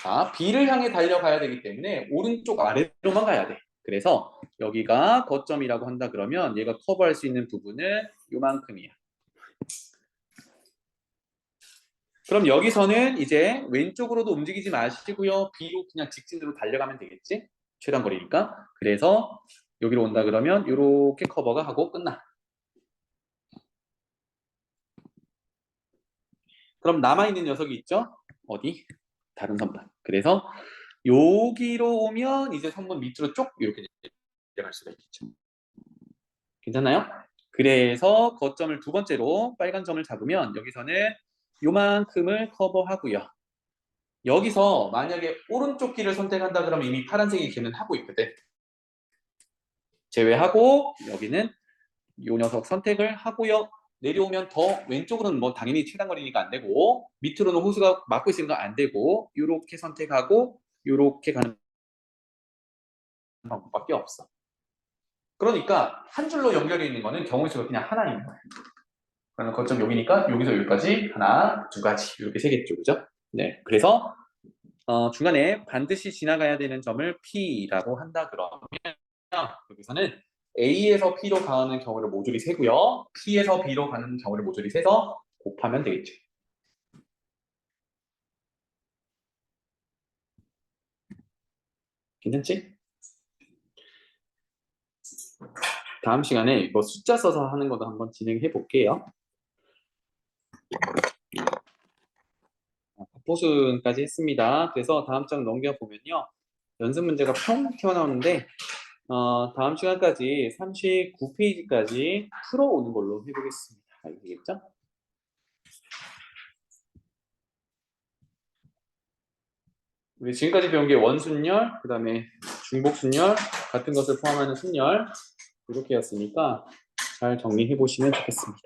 자, B를 향해 달려가야 되기 때문에 오른쪽 아래로만 가야 돼. 그래서 여기가 거점이라고 한다 그러면 얘가 커버할 수 있는 부분은 요만큼이야. 그럼 여기서는 이제 왼쪽으로도 움직이지 마시고요. B로 그냥 직진으로 달려가면 되겠지? 최단 거리니까. 그래서 여기로 온다 그러면 이렇게 커버가 하고 끝나. 그럼 남아있는 녀석이 있죠? 어디? 다른 선반. 그래서 여기로 오면 이제 선반 밑으로 쭉 이렇게 내려갈 수가 있겠죠. 괜찮나요? 그래서 거점을 두 번째로 빨간 점을 잡으면 여기서는 요만큼을 커버하고요. 여기서 만약에 오른쪽 길을 선택한다 그러면 이미 파란색이 걔는 하고 있거든. 제외하고 여기는 요 녀석 선택을 하고요. 내려오면 더 왼쪽으로는 뭐 당연히 최단거리니까 안 되고 밑으로는 호수가 막고 있으니까 안 되고 요렇게 선택하고 요렇게 가는 방법밖에 없어. 그러니까 한 줄로 연결이 있는 거는 경우의 수가 그냥 하나인 거예요. 그러면 거점 여기니까 여기서 여기까지 하나, 두 가지 이렇게 세 개죠, 그죠? 네, 그래서 중간에 반드시 지나가야 되는 점을 P라고 한다 그러면 여기서는 A에서 P로 가는 경우를 모조리 세고요. P에서 B로 가는 경우를 모조리 세서 곱하면 되겠죠. 괜찮지? 다음 시간에 이거 숫자 써서 하는 것도 한번 진행해 볼게요. 보순까지 했습니다. 그래서 다음 장 넘겨보면요. 연습 문제가 평 튀어나오는데 다음 시간까지 39페이지까지 풀어오는 걸로 해보겠습니다. 알겠죠? 우리 지금까지 배운 게 원순열, 그 다음에 중복순열 같은 것을 포함하는 순열 이렇게였으니까 잘 정리해 보시면 좋겠습니다.